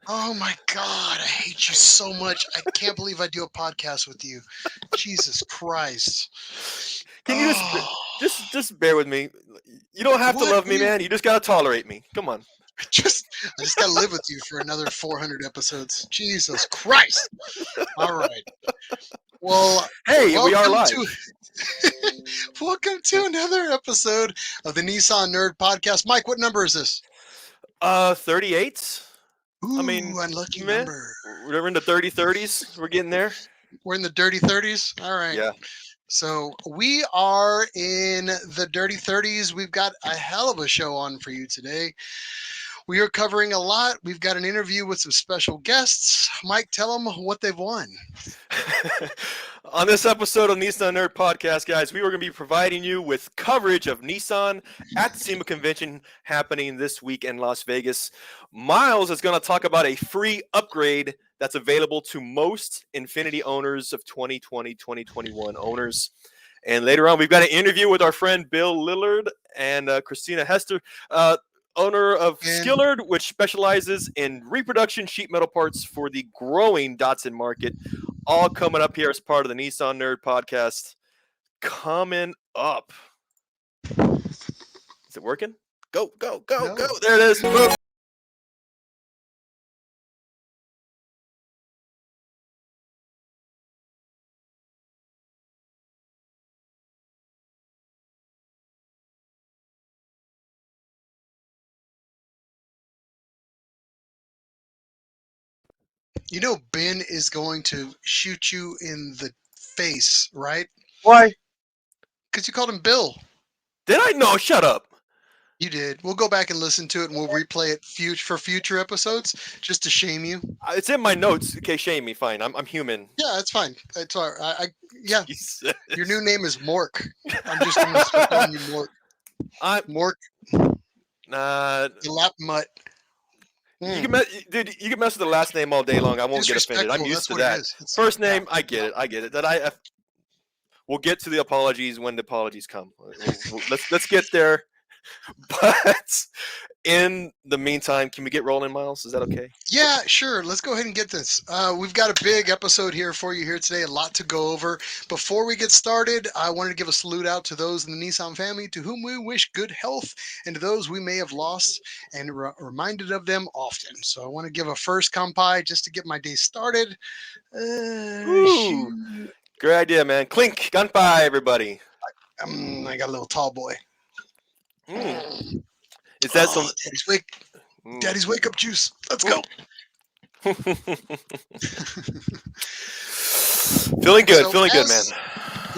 Oh my God, I hate you so much. I can't believe I do a podcast with you. Jesus Christ. Can you just Oh, just bear with me? You don't have to what? love me, man. You just gotta tolerate me. Come on. I just gotta live with you for another 400 episodes. Jesus Christ. All right. Well, Hey, we are welcome live. to welcome to another episode of the Nissan Nerd Podcast. Mike, what number is this? 38. I mean, Ooh, unlucky man, number. we're in the 30s. We're getting there. We're in the dirty 30s. All right. Yeah. So we are in the dirty 30s. We've got a hell of a show on for you today. We are covering a lot. We've got an interview with some special guests. Mike, tell them what they've won. On this episode of Nissan Nerd Podcast, guys, we were going to be providing you with coverage of Nissan at the SEMA convention happening this week in Las Vegas. Miles is going to talk about a free upgrade that's available to most Infiniti owners of 2020, 2021 owners. And later on, we've got an interview with our friend Bill Lillard and Christina Hester, owner of And Skillard, which specializes in reproduction sheet metal parts for the growing Datsun market. All coming up here as part of the Nissan Nerd Podcast. Coming up. Is it working? Go, go, go, go. no. There it is. Boom. You know Ben is going to shoot you in the face, right? Why? Because you called him Bill. Did I? No, shut up. You did. We'll go back and listen to it, and we'll replay it for future episodes, just to shame you. It's in my notes. Okay, shame me. Fine. I'm human. Yeah, it's fine. It's all right. Yeah, Jesus. your new name is Mork. I'm just going to start calling you Mork. I, Mork, uh, DeLashmutt. you can dude, you can mess with the last name all day long. I won't get offended. I'm Disrespectful. used That's to what it that. is. First name, I get it. I get it. We'll get to the apologies when the apologies come. Let's get there. But in the meantime, can we get rolling, Miles? Is that okay? Yeah, sure. Let's go ahead and get this. We've got a big episode here for you here today, a lot to go over. Before we get started, I wanted to give a salute out to those in the Nissan family to whom we wish good health and to those we may have lost and reminded of them often. So I want to give a first KANPAI just to get my day started. Ooh, Shoot. great idea, man. Clink, gunpie, everybody. I got a little tall boy. Mm. Mm. Is that Oh, some? Mm. Daddy's wake up juice. Let's go. Feeling good, So feeling good, man.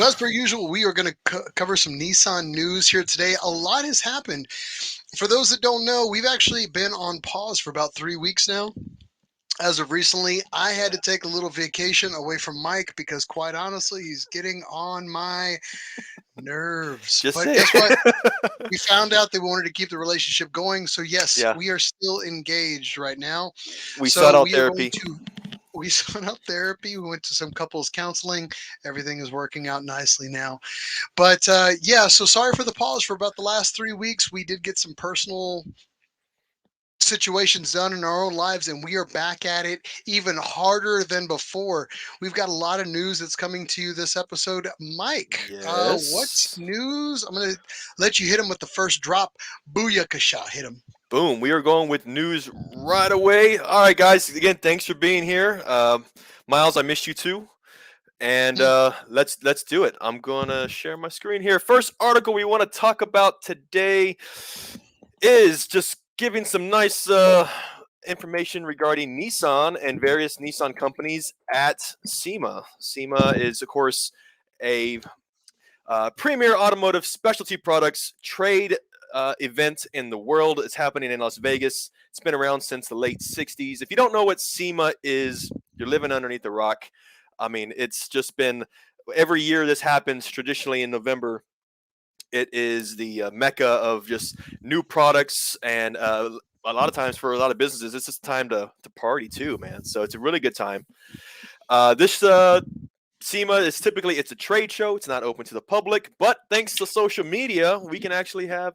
as per usual, we are going to cover some Nissan news here today. A lot has happened. For those that don't know, we've actually been on pause for about 3 weeks now. As of recently, I had to take a little vacation away from Mike because, quite honestly, he's getting on my nerves. Just But say. guess what? We found out they wanted to keep the relationship going. So, yes, Yeah, we are still engaged right now. we sought So, out we are going therapy. to. We sought out therapy. We went to some couples counseling. Everything is working out nicely now. But yeah, so sorry for the pause for about the last 3 weeks. We did get some personal situations done in our own lives, and we are back at it even harder than before. We've got a lot of news that's coming to you this episode. Mike, what's Yes. news? I'm going to let you hit him with the first drop. Booyakasha, hit him. Boom. We are going with news right away. All right, guys. Again, thanks for being here. Miles, I missed you too. And let's do it. I'm gonna share my screen here. First article we want to talk about today is just giving some nice information regarding Nissan and various Nissan companies at SEMA. SEMA is, of course, a premier automotive specialty products trade event in the world. It's happening in Las Vegas. It's been around since the late 60s. If you don't know what SEMA is, you're living underneath a rock. I mean, it's just been every year this happens traditionally in November. It is the mecca of just new products, and a lot of times for a lot of businesses, it's just time to party too, man. So it's a really good time. This SEMA is typically it's a trade show. It's not open to the public, but thanks to social media, we can actually have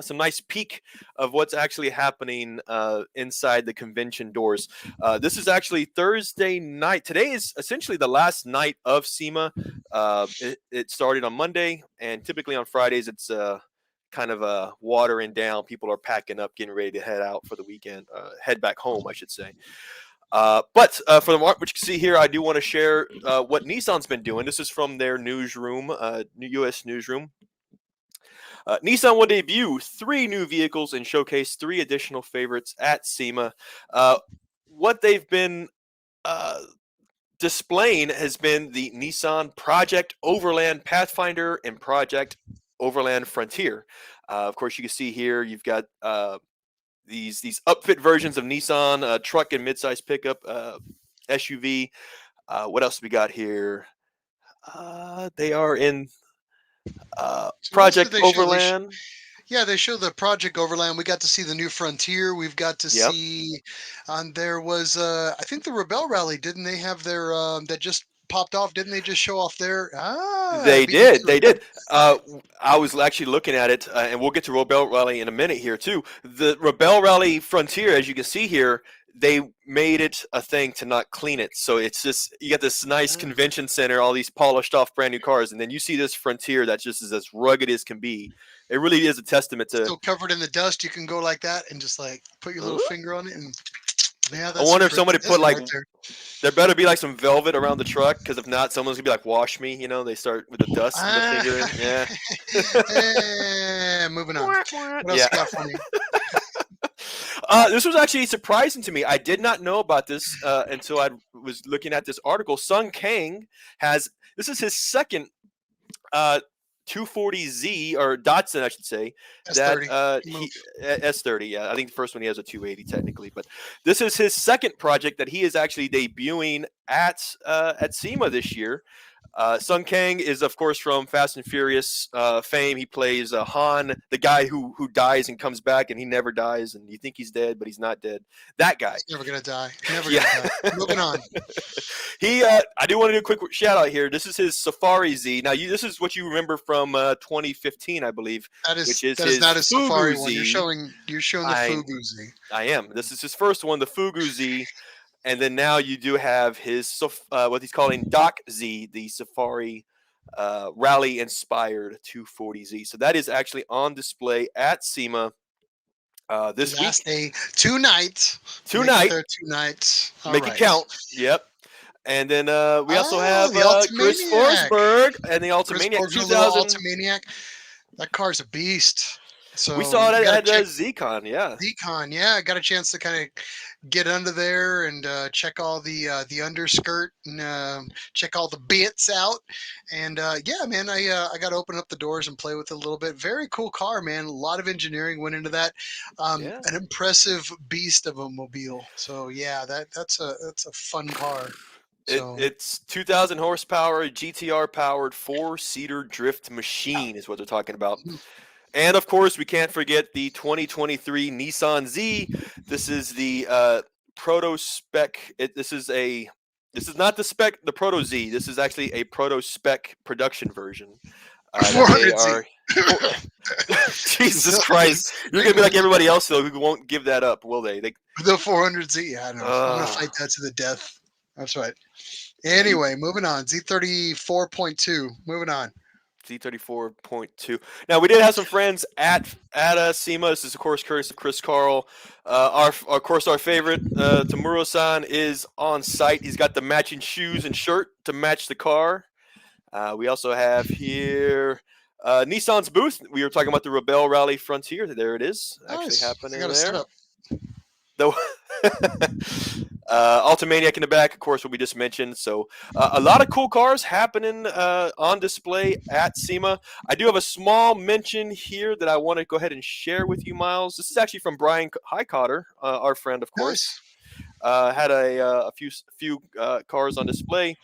some nice peek of what's actually happening inside the convention doors. This is actually Thursday night. Today is essentially the last night of SEMA. It started on Monday, and typically on Fridays it's kind of watering down. People are packing up, getting ready to head out for the weekend, head back home, I should say. But for the what you can see here, I do want to share what Nissan's been doing. This is from their newsroom, U.S. newsroom. Nissan will debut 3 new vehicles and showcase 3 additional favorites at SEMA. What they've been displaying has been the Nissan Project Overland Pathfinder and Project Overland Frontier. Of course, you can see here you've got these upfit versions of Nissan, truck and midsize pickup, SUV. What else we got here? They are in So what else did Project they show? Overland. Yeah, they show the Project Overland. We got to see the new Frontier. We've got to Yep. see. There was, I think the Rebelle Rally. Didn't they have their that just popped off? Didn't they just show off their? They Beat me did. to They it. did. I was actually looking at it, and we'll get to Rebelle Rally in a minute here too. The Rebelle Rally Frontier, as you can see here, they made it a thing to not clean it. So it's just you got this nice Ah, convention center, all these polished off brand new cars, and then you see this Frontier that just is as rugged as can be. It really is a testament to. still covered in the dust. You can go like that and just like put your little finger on it, and yeah, I that's some wonder if somebody put precision like right there. there better be like some velvet around the truck, because if not, someone's gonna be like, "Wash me," They start with the dust and the Ah, finger in. Yeah. moving on. What else Yeah. you got for me? This was actually surprising to me. I did not know about this until I was looking at this article. Sung Kang has this is his second uh, 240Z or Datsun, I should say. That S30 move. he S30. Yeah, I think the first one he has a 280 technically, but this is his second project that he is actually debuting at SEMA this year. Sung Kang is, of course, from Fast and Furious fame. He plays Han, the guy who dies and comes back, and he never dies, and you think he's dead, but he's not dead. That guy. He's never gonna die. Never Yeah. gonna die. Moving on. I do want to do a quick shout out here. This is his Safari Z. Now, this is what you remember from 2015, I believe, which is That is his not a Fugu Safari one. Z. You're showing the I Fugu Z. I am. This is his first one, the Fugu Z. And then now you do have his what he's calling Doc Z, the Safari Rally inspired 240Z. So that is actually on display at SEMA this Last week. day, 2 nights. Make it Tonight, there 2 nights. All make right. it count. Yep. And then we also have The Chris Ultimaniac. Forsberg and the Chris Ultimaniac Borg's a little 2000. Ultimaniac. That car's a beast. So We saw it you gotta at check ZCon, yeah. Decon. Yeah, I got a chance to kind of get under there and check all the underskirt and check all the bits out. And yeah, man, I got to open up the doors and play with it a little bit. Very cool car, man. A lot of engineering went into that. Yeah. An impressive beast of a mobile. So yeah, that's a fun car. So It's 2,000 horsepower, GTR powered 4-seater drift machine is what they're talking about. And of course, we can't forget the 2023 Nissan Z. This is the proto spec. This is not the proto Z. This is actually a proto spec production version. They 400Z. are. Jesus Christ! You're gonna be like everybody else though, who won't give that up, will they? The 400Z. Yeah, I know. I'm gonna fight that to the death. That's right. Anyway, moving on. Z34.2. Moving on. Z34.2. Now we did have some friends at SEMA. This is of course courtesy of Chris Carl. Of course our favorite Tamuro-san is on site. He's got the matching shoes and shirt to match the car. We also have here Nissan's booth. We were talking about the Rebelle Rally Frontier. There it is, actually Nice. happening I got a there. setup. The Ultimaniac in the back, of course, what we just mentioned. So a lot of cool cars happening on display at SEMA. I do have a small mention here that I want to go ahead and share with you, Miles. This is actually from Brian Highcotter, our friend, of course. Nice. Had a few cars on display.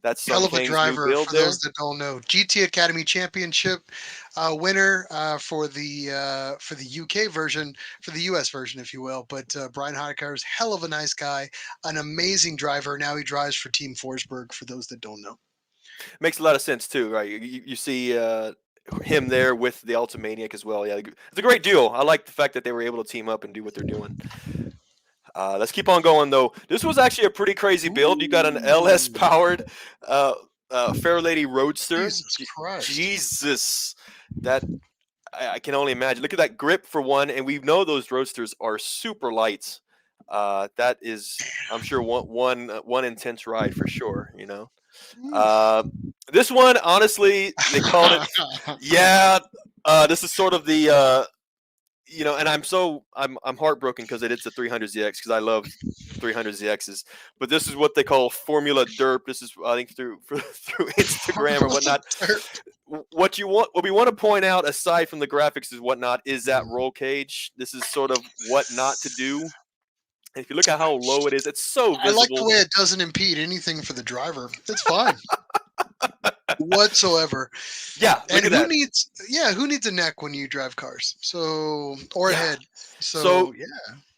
That's Hell Sun of a King's new driver build for there. those that don't know. GT Academy Championship winner for the UK version, for the US version, if you will. But Brian Honecker is hell of a nice guy, an amazing driver. Now he drives for Team Forsberg. For those that don't know, Makes a lot of sense too, right? You see him there with the Ultimaniac as well. Yeah, it's a great duo. I like the fact that they were able to team up and do what they're doing. Let's keep on going though. This was actually a pretty crazy build. You got an LS Ooh, powered Fairlady Roadster. Jesus Christ. Jesus, that I can only imagine. Look at that grip for one, and we know those roadsters are super light. That is, I'm sure one intense ride for sure. Oof. Uh, this one, honestly, they called it. Yeah, this is sort of the and I'm heartbroken because it's a 300ZX because I love 300ZXs, but this is what they call Formula Derp. This is I think through Instagram or whatnot. What we want to point out aside from the graphics is whatnot is that roll cage. This is sort of what not to do. If you look at how low it is, it's so I like the visible. way it doesn't impede anything for the driver. It's fine whatsoever. Yeah, And look at that. who needs a neck when you drive cars? So or a Yeah. head. So So yeah.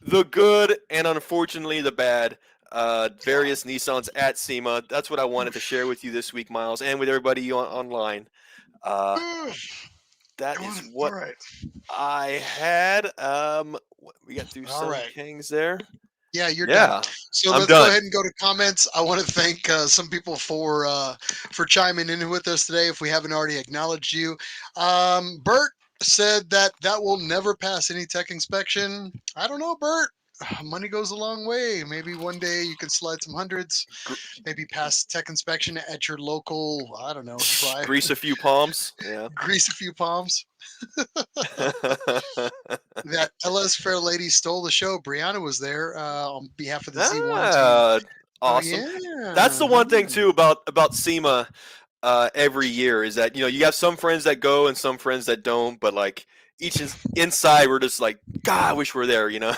the good and unfortunately the bad. Various Nissans at SEMA. That's what I wanted to share with you this week, Miles, and with everybody online. Uh, that is All what right. I had. We got through All some right. Kangs there. Yeah, you're done. Yeah, So I'm let's go done. ahead and go to comments. I want to thank some people for chiming in with us today. If we haven't already acknowledged you, Bert said that will never pass any tech inspection. I don't know, Bert. Money goes a long way. Maybe one day you can slide some hundreds, Gr- maybe pass tech inspection at your local, I don't know, try Grease a few palms. Yeah. grease a few palms. That LS Fair Lady stole the show. Brianna was there on behalf of the Z1 team. ah, Oh awesome. That's yeah. the one thing too about SEMA every year is that you have some friends that go and some friends that don't, but like each is inside we're just like God, I wish we were there. Well,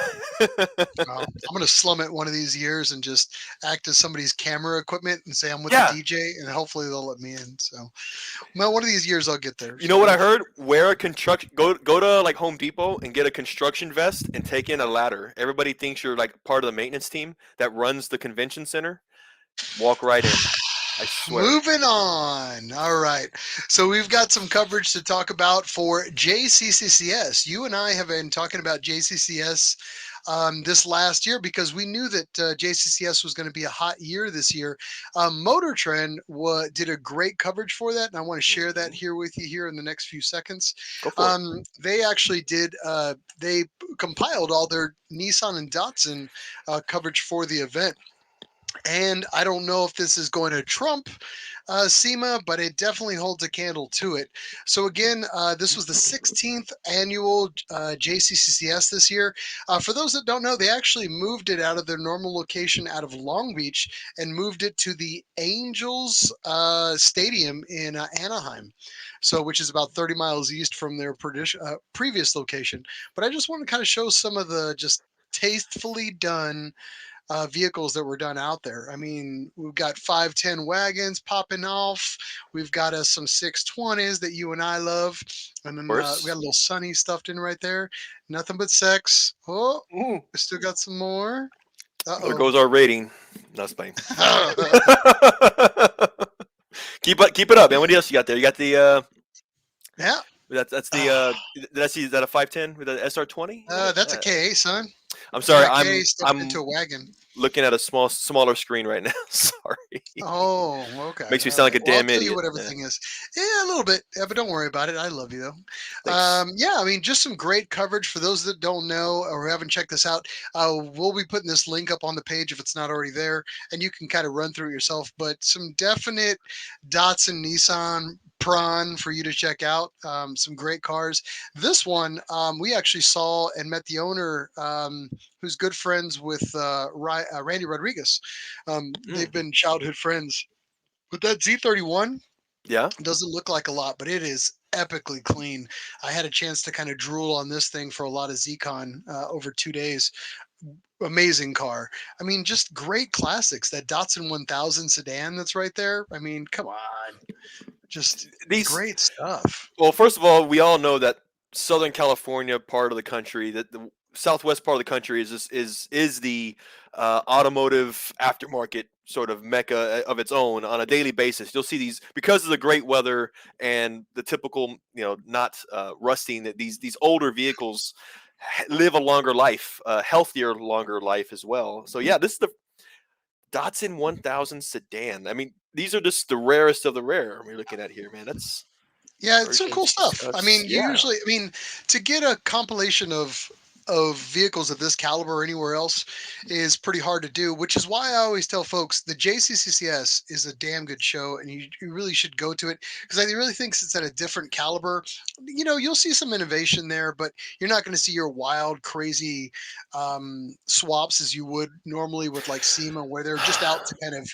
I'm gonna slum it one of these years and just act as somebody's camera equipment and say I'm with the Yeah. DJ, and hopefully they'll let me in. So, well, one of these years I'll get there. You know So what I we'll heard? Wear a construction. Go to like Home Depot and get a construction vest and take in a ladder. Everybody thinks you're like part of the maintenance team that runs the convention center. Walk right in. I swear. moving on. All right. So we've got some coverage to talk about for JCCS. You and I have been talking about JCCS this last year because we knew that JCCS was going to be a hot year this year. Motor Trend did a great coverage for that, and I want to share that Mhm. here with you here in the next few seconds. Go for it. They actually did. They compiled all their Nissan and Datsun coverage for the event. And I don't know if this is going to trump SEMA, but it definitely holds a candle to it. So again, this was the 16th annual JCCS this year. For those that don't know, they actually moved it out of their normal location out of Long Beach and moved it to the Angels Stadium in Anaheim. So, which is about 30 miles east from their previous location. But I just want to kind of show some of the just tastefully done vehicles that were done out there. I mean, we've got 510 wagons popping off. We've got us some 620s that you and I love. And then we got a Worse. little Sunny stuffed in right there. Nothing but sex. Oh, Mm. we still got some more. Uh There oh. goes our rating. That's fine. Keep it up, man. What else you got there? You got the yeah. that's the Uh, did I see is that a 510 with an SR20 in it? that's a K, son. I'm I sorry. got K I'm stuffed into I'm a wagon. looking at a smaller screen right now. Sorry. Oh, okay. Makes me All sound like right. a Well, I'll damn tell you idiot. what Yeah. everything is. Yeah, a little bit. Yeah, but don't worry about it. I love you though. Thanks. Yeah, I mean, just some great coverage for those that don't know or haven't checked this out. We'll be putting this link up on the page if it's not already there, and you can kind of run through it yourself. But some definite Datsun, Nissan, Prawn for you to check out. Some great cars. This one we actually saw and met the owner, who's good friends with Randy Rodriguez. They've Mm. been childhood friends. But that Z31 Yeah. doesn't look like a lot, but it is epically clean. I had a chance to kind of drool on this thing for a lot of ZCon over 2 days. Amazing car. I mean, just great classics. That Datsun 1000 sedan that's right there. I mean, come on. Just These great stuff. Well, first of all, we all know that Southern California part of the country, that the southwest part of the country is the automotive aftermarket sort of mecca of its own on a daily basis. You'll see these because of the great weather and the typical, not rusting. That these older vehicles live a longer life, healthier, longer life as well. So yeah, this is the Datsun 1000 sedan. I mean, these are just the rarest of the rare we're looking at here, man. That's Yeah, it's some version cool stuff. I mean, you Yeah, usually, I mean, to get a compilation of vehicles of this caliber anywhere else is pretty hard to do, which is why I always tell folks the JCCS is a damn good show, and you really should go to it because I really think it's at a different caliber. You'll see some innovation there, but you're not going to see your wild, crazy swaps as you would normally with like SEMA, where they're just out to kind of,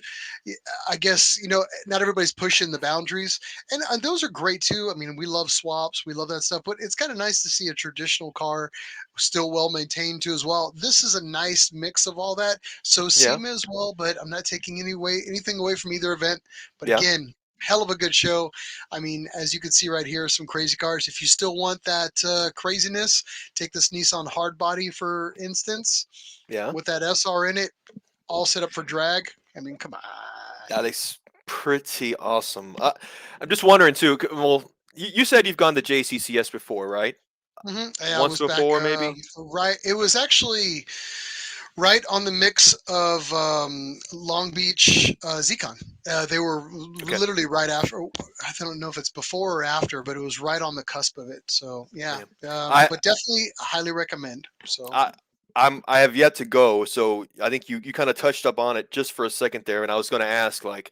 I guess, not everybody's pushing the boundaries, and those are great too. I mean, we love swaps, we love that stuff, but it's kind of nice to see a traditional car still well maintained too as well. This is a nice mix of all that. So yeah, SEMA as well, but I'm not taking anything away from either event. But yeah, again, hell of a good show. I mean, as you can see right here, some crazy cars. If you still want that craziness, take this Nissan hardbody for instance, yeah. with that SR in it, all set up for drag. I mean, come on. That is pretty awesome. I'm just wondering too. Well, you said you've gone to JCCS before, right? Yeah, I Once was back before, maybe. right. It was actually right on the mix of Long Beach Zcon. They were Okay. literally right after. I don't know if it's before or after, but it was right on the cusp of it. So yeah, Yeah. I but definitely highly recommend. So I I have yet to go, so I think you kind of touched up on it just for a second there, and I was going to ask, like,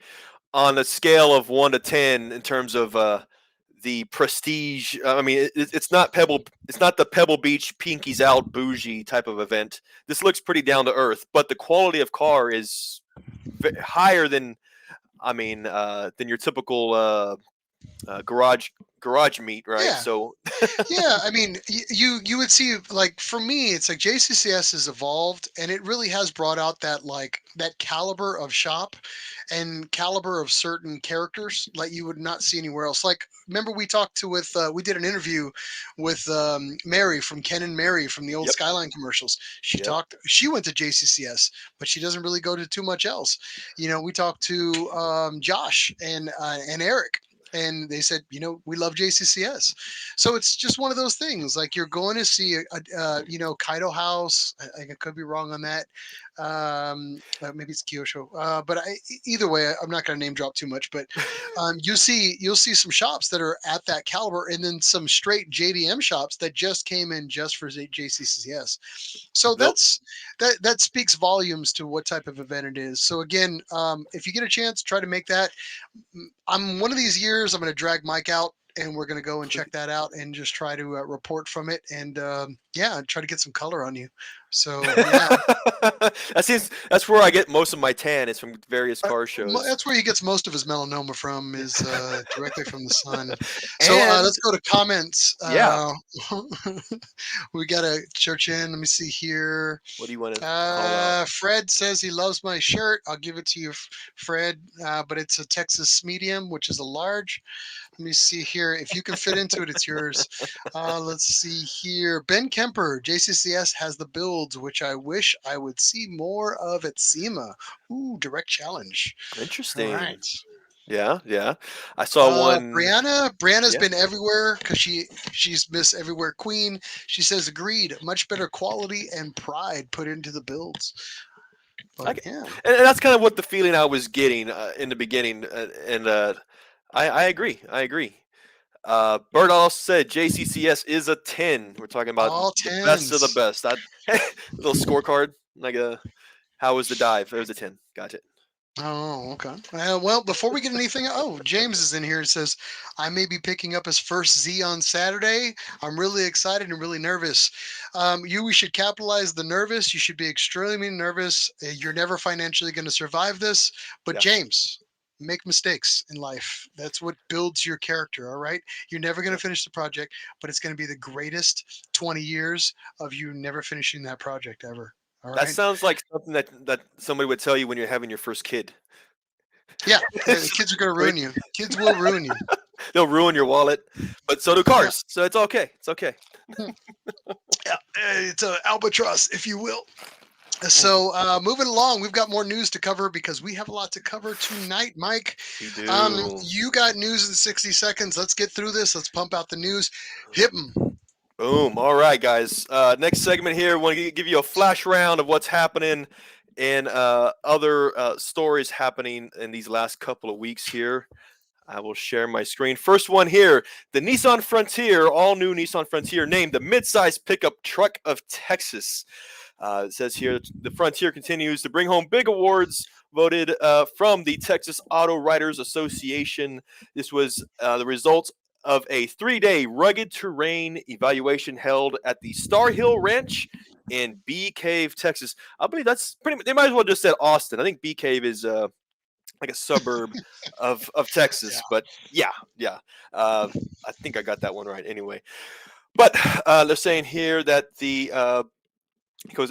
on a scale of 1 to 10 in terms of the prestige. I mean, it's not Pebble. It's not the Pebble Beach pinkies out bougie type of event. This looks pretty down to earth, but the quality of car is higher than, I mean, than your typical garage meet, right? yeah, So yeah, I mean, you would see, like, for me, it's like JCCS has evolved, and it really has brought out that, like, that caliber of shop and caliber of certain characters like you would not see anywhere else. Like, remember we talked to with we did an interview with Mary from Ken and Mary from the old yep, Skyline commercials. yep, She went to JCCS, but she doesn't really go to too much else. We talked to Josh and Eric, and they said, we love JCCS. So it's just one of those things. Like, you're going to see Kaido House. I could be wrong on that. Maybe it's Kyosho. But either way, I'm not going to name drop too much. But you'll see some shops that are at that caliber, and then some straight JDM shops that just came in just for JCCS. So nope. that speaks volumes to what type of event it is. So again, if you get a chance, try to make that. I'm one of these years. I'm going to drag Mike out, and we're going to go and check that out and just try to report from it, and yeah, try to get some color on you. So yeah, That's where I get most of my tan is from various car shows. that's where he gets most of his melanoma from, is directly from the sun. So And let's go to comments. yeah, We got to church in. Let me see here. what do you want to call out? Fred says he loves my shirt. I'll give it to you, Fred. But it's a Texas medium, which is a large. Let me see here. If you can fit into it, it's yours. Let's see here. Ben Kemper, JCCS has the builds, which I wish I would see more of at SEMA. Ooh, direct challenge. All Interesting. right. Yeah, yeah. I saw one. Brianna's Yeah. been everywhere because she's Miss Everywhere Queen. She says agreed. Much better quality and pride put into the builds. I, But g- yeah. and that's kind of what the feeling I was getting in the beginning, and I agree. I agree. Bird also said JCCS is a 10. We're talking about All the best of the tens. best. Little scorecard, like how was the dive? It was a 10. Got it. Oh, okay. Well, before we get anything, James is in here and says, I may be picking up his first Z on Saturday. I'm really excited and really nervous. We should capitalize the nervous. You should be extremely nervous. You're never financially going to survive this. But Yeah. James, make mistakes in life. That's what builds your character. All right. You're never going Yeah. to finish the project, but it's going to be the greatest 20 years of you never finishing that project ever. All That right. sounds like something that somebody would tell you when you're having your first kid. Yeah. The kids are going to Great. ruin you. Kids will ruin you. They'll ruin your wallet, but so do Yeah. cars. So it's okay. It's okay. Yeah, it's an albatross, if you will. So moving along, we've got more news to cover because we have a lot to cover tonight, Mike. We do. You got news in 60 seconds. Let's get through this. Let's pump out the news. Hit 'em. Boom. All right, guys. Next segment here. Want to give you a flash round of what's happening in other stories happening in these last couple of weeks here. I will share my screen. First one here. The Nissan Frontier, all new Nissan Frontier, named the midsize pickup truck of Texas. It says here the Frontier continues to bring home big awards voted from the Texas Auto Writers Association. This was the result of a 3-day rugged terrain evaluation held at the Star Hill Ranch in Bee Cave, Texas. I believe that's pretty much, they might as well just said Austin. I think Bee Cave is like a suburb of Texas, Yeah. but yeah. I think I got that one right anyway. But they're saying here that because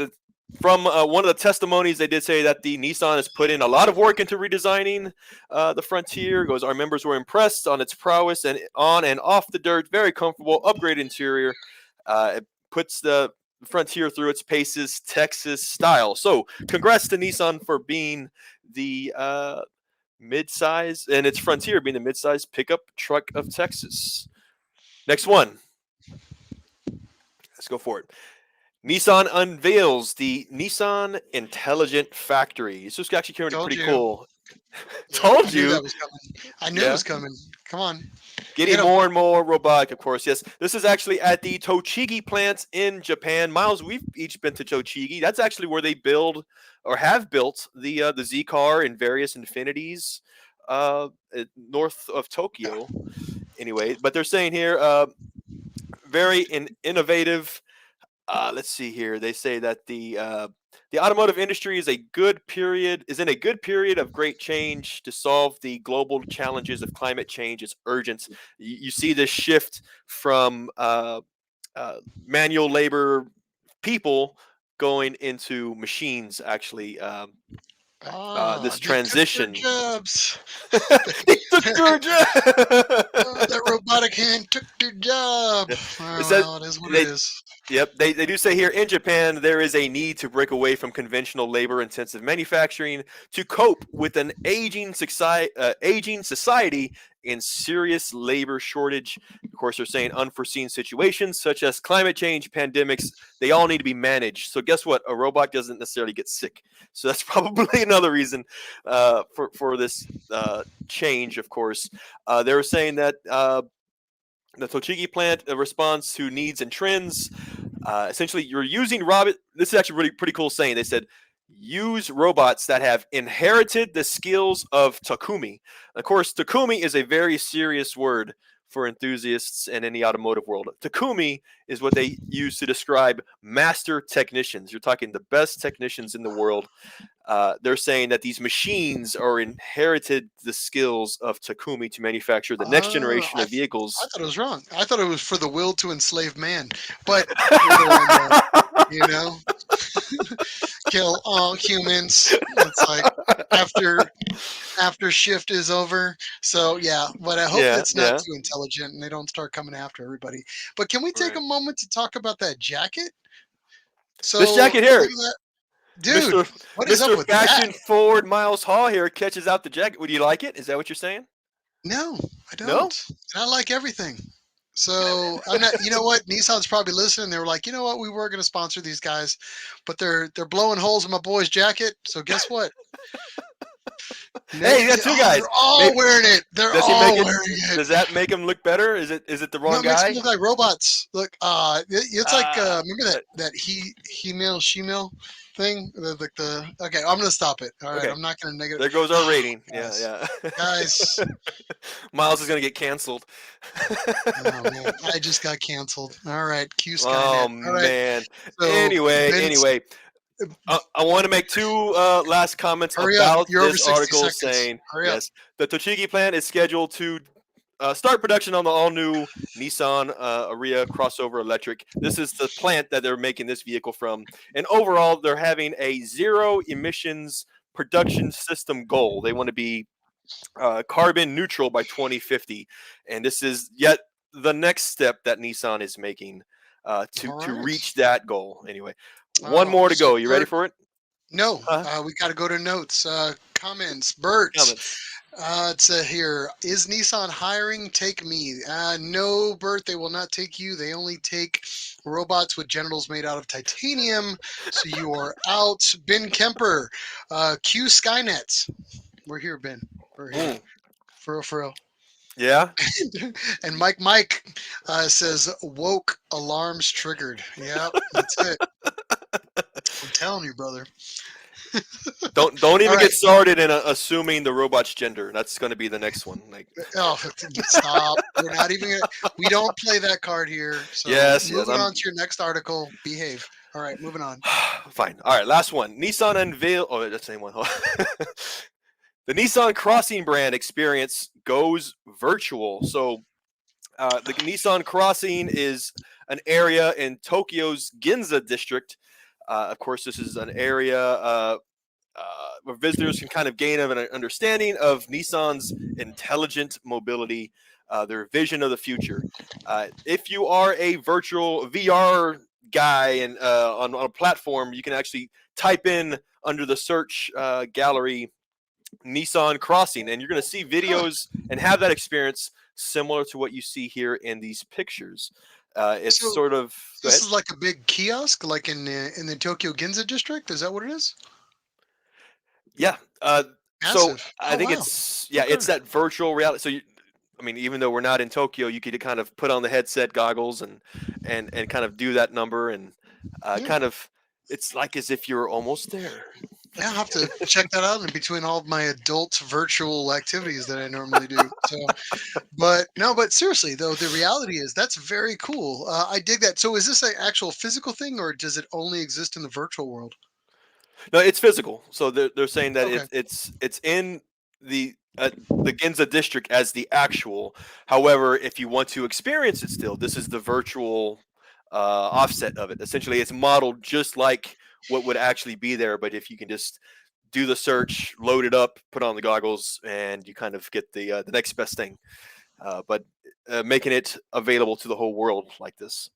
from one of the testimonies, they did say that the Nissan has put in a lot of work into redesigning the Frontier. It goes, our members were impressed on its prowess and on and off the dirt, very comfortable, upgraded interior. It puts the Frontier through its paces, Texas style. So congrats to Nissan for being the mid-size, and its Frontier being the mid-size pickup truck of Texas. Next one. Let's go for it. Nissan unveils the Nissan Intelligent Factory. This was actually Told pretty you. cool. Yeah, Told I knew you. that was coming. I knew it was coming. Come on. Getting Hit 'em. more and more robotic, of course. Yes, this is actually at the Tochigi plant in Japan. Miles, we've each been to Tochigi. That's actually where they build or have built the Z car in various infinities north of Tokyo. Anyway, but they're saying here very innovative. Let's see here. They say that the automotive industry is in a good period of great change to solve the global challenges of climate change. It's urgent. You see this shift from manual labor people going into machines. Actually, this They took their transition. jobs. They took your job. That robotic hand took their job. It Oh, says well, it is what it they is. Yep, they do say here in Japan there is a need to break away from conventional labor-intensive manufacturing to cope with an aging society and serious labor shortage. Of course, they're saying unforeseen situations such as climate change, pandemics, they all need to be managed. So guess what? A robot doesn't necessarily get sick. So that's probably another reason for this change. Of course, they were saying that. The Tochigi plant responds to needs and trends. Essentially, you're using This is actually really pretty cool saying. They said, use robots that have inherited the skills of Takumi. Of course, Takumi is a very serious word for enthusiasts in any automotive world. Takumi is what they use to describe master technicians. You're talking the best technicians in the world. They're saying that these machines are inherited the skills of Takumi to manufacture the next generation of vehicles. I thought it was wrong. I thought it was for the will to enslave man. But neither I know, you know, kill all humans. It's like after shift is over. So yeah, but I hope Yeah, it's not yeah. too intelligent and they don't start coming after everybody. But can we take Right. a moment to talk about that jacket? This So jacket look here, at that, dude. Mister What is up Mister with that? Fashion Forward Miles Hall here catches out the jacket. Would you like it? Is that what you're saying? No, I No. don't. And I like everything. So I'm not. You know what? Nissan's probably listening. They were like, you know what? We were going to sponsor these guys, but they're blowing holes in my boy's jacket. So guess what? Hey, you got two guys. They're all Maybe, wearing it. They're does he make all it? wearing it. Does that make him look better? Is it the No, wrong it makes them guy? look like robots. Look, it's like remember Uh, that he male she male thing. Okay, I'm gonna stop it. All right, okay. I'm not gonna negative. There goes our rating. Yeah, Guys, yeah. guys. Miles is gonna get canceled. Oh man, I just got canceled. All right, Q Skynet. Oh All right, man. so Vince, Anyway, I want to make two last comments hurry up. about You're over this 60 article. seconds. Saying Hurry up. yes, the Tochigi plant is scheduled to start production on the all-new Nissan Ariya crossover electric. This is the plant that they're making this vehicle from, and overall, they're having a zero emissions production system goal. They want to be carbon neutral by 2050, and this is yet the next step that Nissan is making to All to right. reach that goal. Anyway, one Oh, more to so go. You ready for it? No, Huh? we got to go to notes. Comments. Bert. Comments. It's here. Is Nissan hiring? Take me. No, Bert, they will not take you. They only take robots with genitals made out of titanium. So you are out. Ben Kemper. Q Skynet. We're here, Ben. We're here. Mm. For real, for real. Yeah. And Mike says, woke alarms triggered. Yep, that's it. I'm telling you, brother. Don't All even right. get started in assuming the robot's gender. That's going to be the next one. Like, Oh, stop. We're not even gonna, we don't play that card here. So yes, yes, moving I'm on to your next article. Behave. All right, moving on. fine. All right, last one. Nissan unveil. Oh, that's the same one. The Nissan Crossing brand experience goes virtual. So, the Nissan Crossing is an area in Tokyo's Ginza district. Of course, this is an area where visitors can kind of gain an understanding of Nissan's intelligent mobility, their vision of the future. If you are a virtual VR guy and on a platform, you can actually type in under the search gallery Nissan Crossing, and you're going to see Huh. videos and have that experience similar to what you see here in these pictures. It's So sort of go this ahead. is like a big kiosk, like in the Tokyo Ginza district. Is that what it is? Yeah. So Massive. I Oh think wow. it's Okay. it's that virtual reality. So I mean, even though we're not in Tokyo, you could kind of put on the headset goggles and kind of do that number and Yeah. kind of it's like as if you're almost there. Yeah, I'll have to check that out in between all of my adult virtual activities that I normally do. So, but no, but seriously though, the reality is that's very cool. I dig that. So, is this an actual physical thing, or does it only exist in the virtual world? No, it's physical. So they're saying that Okay. it's in the Ginza district as the actual. However, if you want to experience it still, this is the virtual offset of it. Essentially, it's modeled just like what would actually be there. But if you can just do the search, load it up, put on the goggles, and you kind of get the next best thing. But making it available to the whole world like this.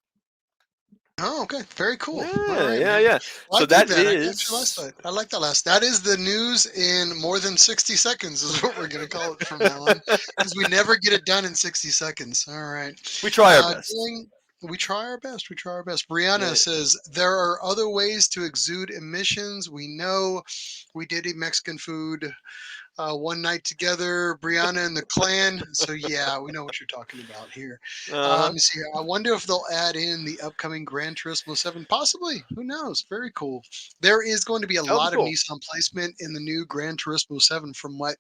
Oh, okay. Very cool. All Yeah, right, yeah, man. yeah. Well, I So dig that that. I got your last is thought. I like that last. That is the news in more than 60 seconds, is what we're going to call it from now on, because we never get it done in 60 seconds. All right. we try our best. Doing, we try our best. We try our best. Yeah. Brianna says there are other ways to exude emissions. We know we did eat Mexican food one night together, Brianna and the clan. So yeah, we know what you're talking about here. Uh-huh. See, I wonder if they'll add in the upcoming Gran Turismo 7. Possibly. Who knows? Very cool. There is going to be a That would be lot of cool. Nissan placement in the new Gran Turismo 7 from what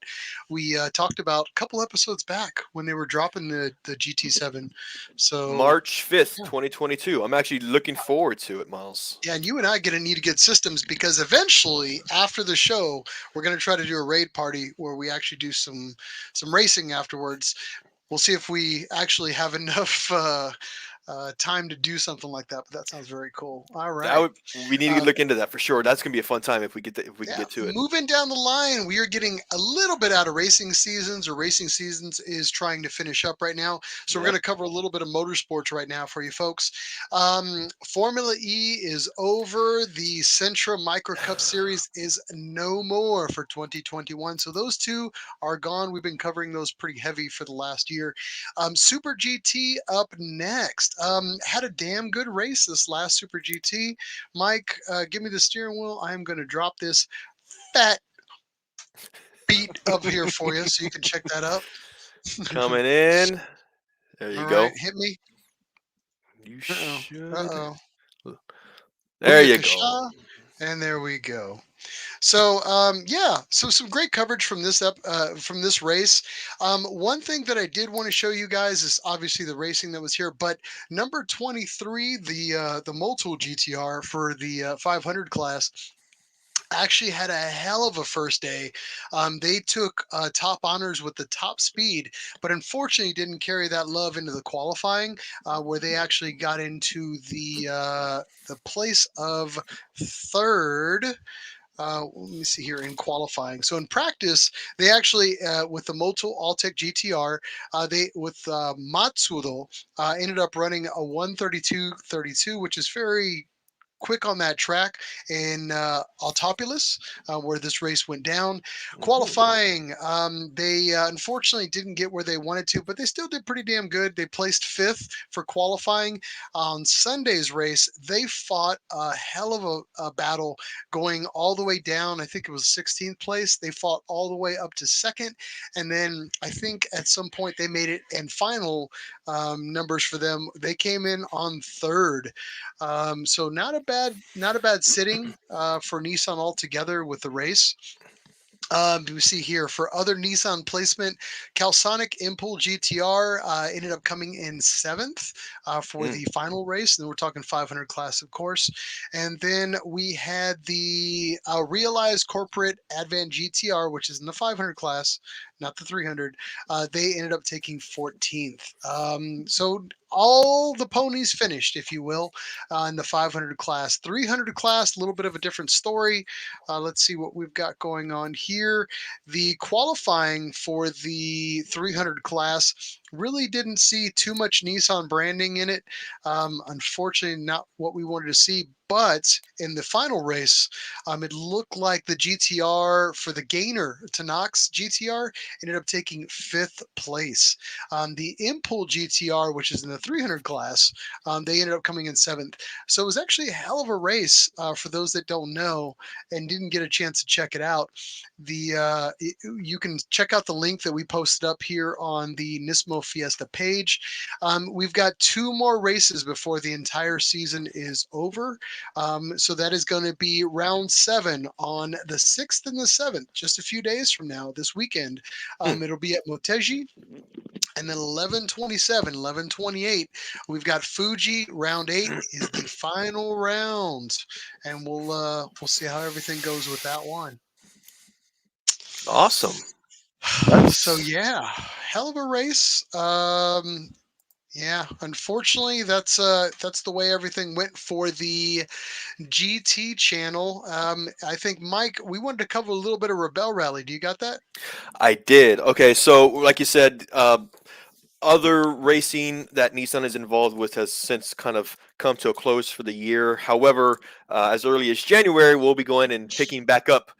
we talked about a couple episodes back when they were dropping the GT7. So March 5th, yeah. 2022. I'm actually looking forward to it, Miles. Yeah, and you and I are going to need to get systems because eventually, after the show, we're going to try to do a raid party where we actually do some racing afterwards. We'll see if we actually have enough time to do something like that. But that sounds very cool. All That right. would we need to Uh, look into that for sure. That's gonna be a fun time if we can yeah, get to it. moving down the line, we are getting a little bit out of racing seasons, or racing seasons is trying to finish up right now. So we're going Yep. to cover a little bit of motorsports right now for you folks. Formula E is over. The Sentra Micro Cup Series is no more for 2021. So those two are gone. We've been covering those pretty heavy for the last year. Super GT up next. Had a damn good race this last Super GT. Mike, give me the steering wheel. I am going to drop this fat beat up here for you so you can check that up. Coming in. There you All right, go. hit me. You Uh-oh. should. Uh-oh. There you go. Booyakasha. And there we go. So yeah, so some great coverage from from this race. One thing that I did want to show you guys is obviously the racing that was here, but number 23, the Motul GTR for the 500 class, actually had a hell of a first day. They took top honors with the top speed, but unfortunately didn't carry that love into the qualifying, where they actually got into the place of third. Let me see here in qualifying. So in practice, they actually with the Moto Alltech GTR, they with Matsudo ended up running a 132.32, which is very quick on that track in Autopolis, where this race went down. Mhm. Qualifying, they unfortunately didn't get where they wanted to, but they still did pretty damn good. They placed fifth for qualifying. On Sunday's race, they fought a hell of a battle going all the way down. I think it was 16th place. They fought all the way up to second. And then I think at some point they made it, and final numbers for them, they came in on third. So not a bad sitting for Nissan altogether with the race. We see here for other Nissan placement, Calsonic Impul GTR ended up coming in seventh for Mm. the final race. And then we're talking 500 class, of course. And then we had the Realized Corporate Advan GTR, which is in the 500 class, not the 300. They ended up taking 14th. So all the ponies finished, if you will, in the 500 class. 300 class, a little bit of a different story. Let's see what we've got going on here. The qualifying for the 300 class really didn't see too much Nissan branding in it. Unfortunately, not what we wanted to see. But in the final race, it looked like the GTR for the gainer, Tanox GTR, ended up taking fifth place. The Impul GTR, which is in the 300 class, they ended up coming in seventh. So it was actually a hell of a race for those that don't know and didn't get a chance to check it out. You can check out the link that we posted up here on the Nismo Fiesta page. We've got two more races before the entire season is over. So that is going to be round 7 on the 6th and the 7th, just a few days from now, this weekend. Mm. It'll be at Motegi. And then 11:27, 11:28, we've got Fuji. Round 8 is the final round, and we'll see how everything goes with that one. Awesome. So That's yeah, hell of a race. Yeah, unfortunately, that's the way everything went for the GT channel. I think Mike, we wanted to cover a little bit of Rebelle Rally. Do you got that? I did. Okay, so like you said, other racing that Nissan is involved with has since kind of come to a close for the year. However, as early as January, we'll be going and picking back up,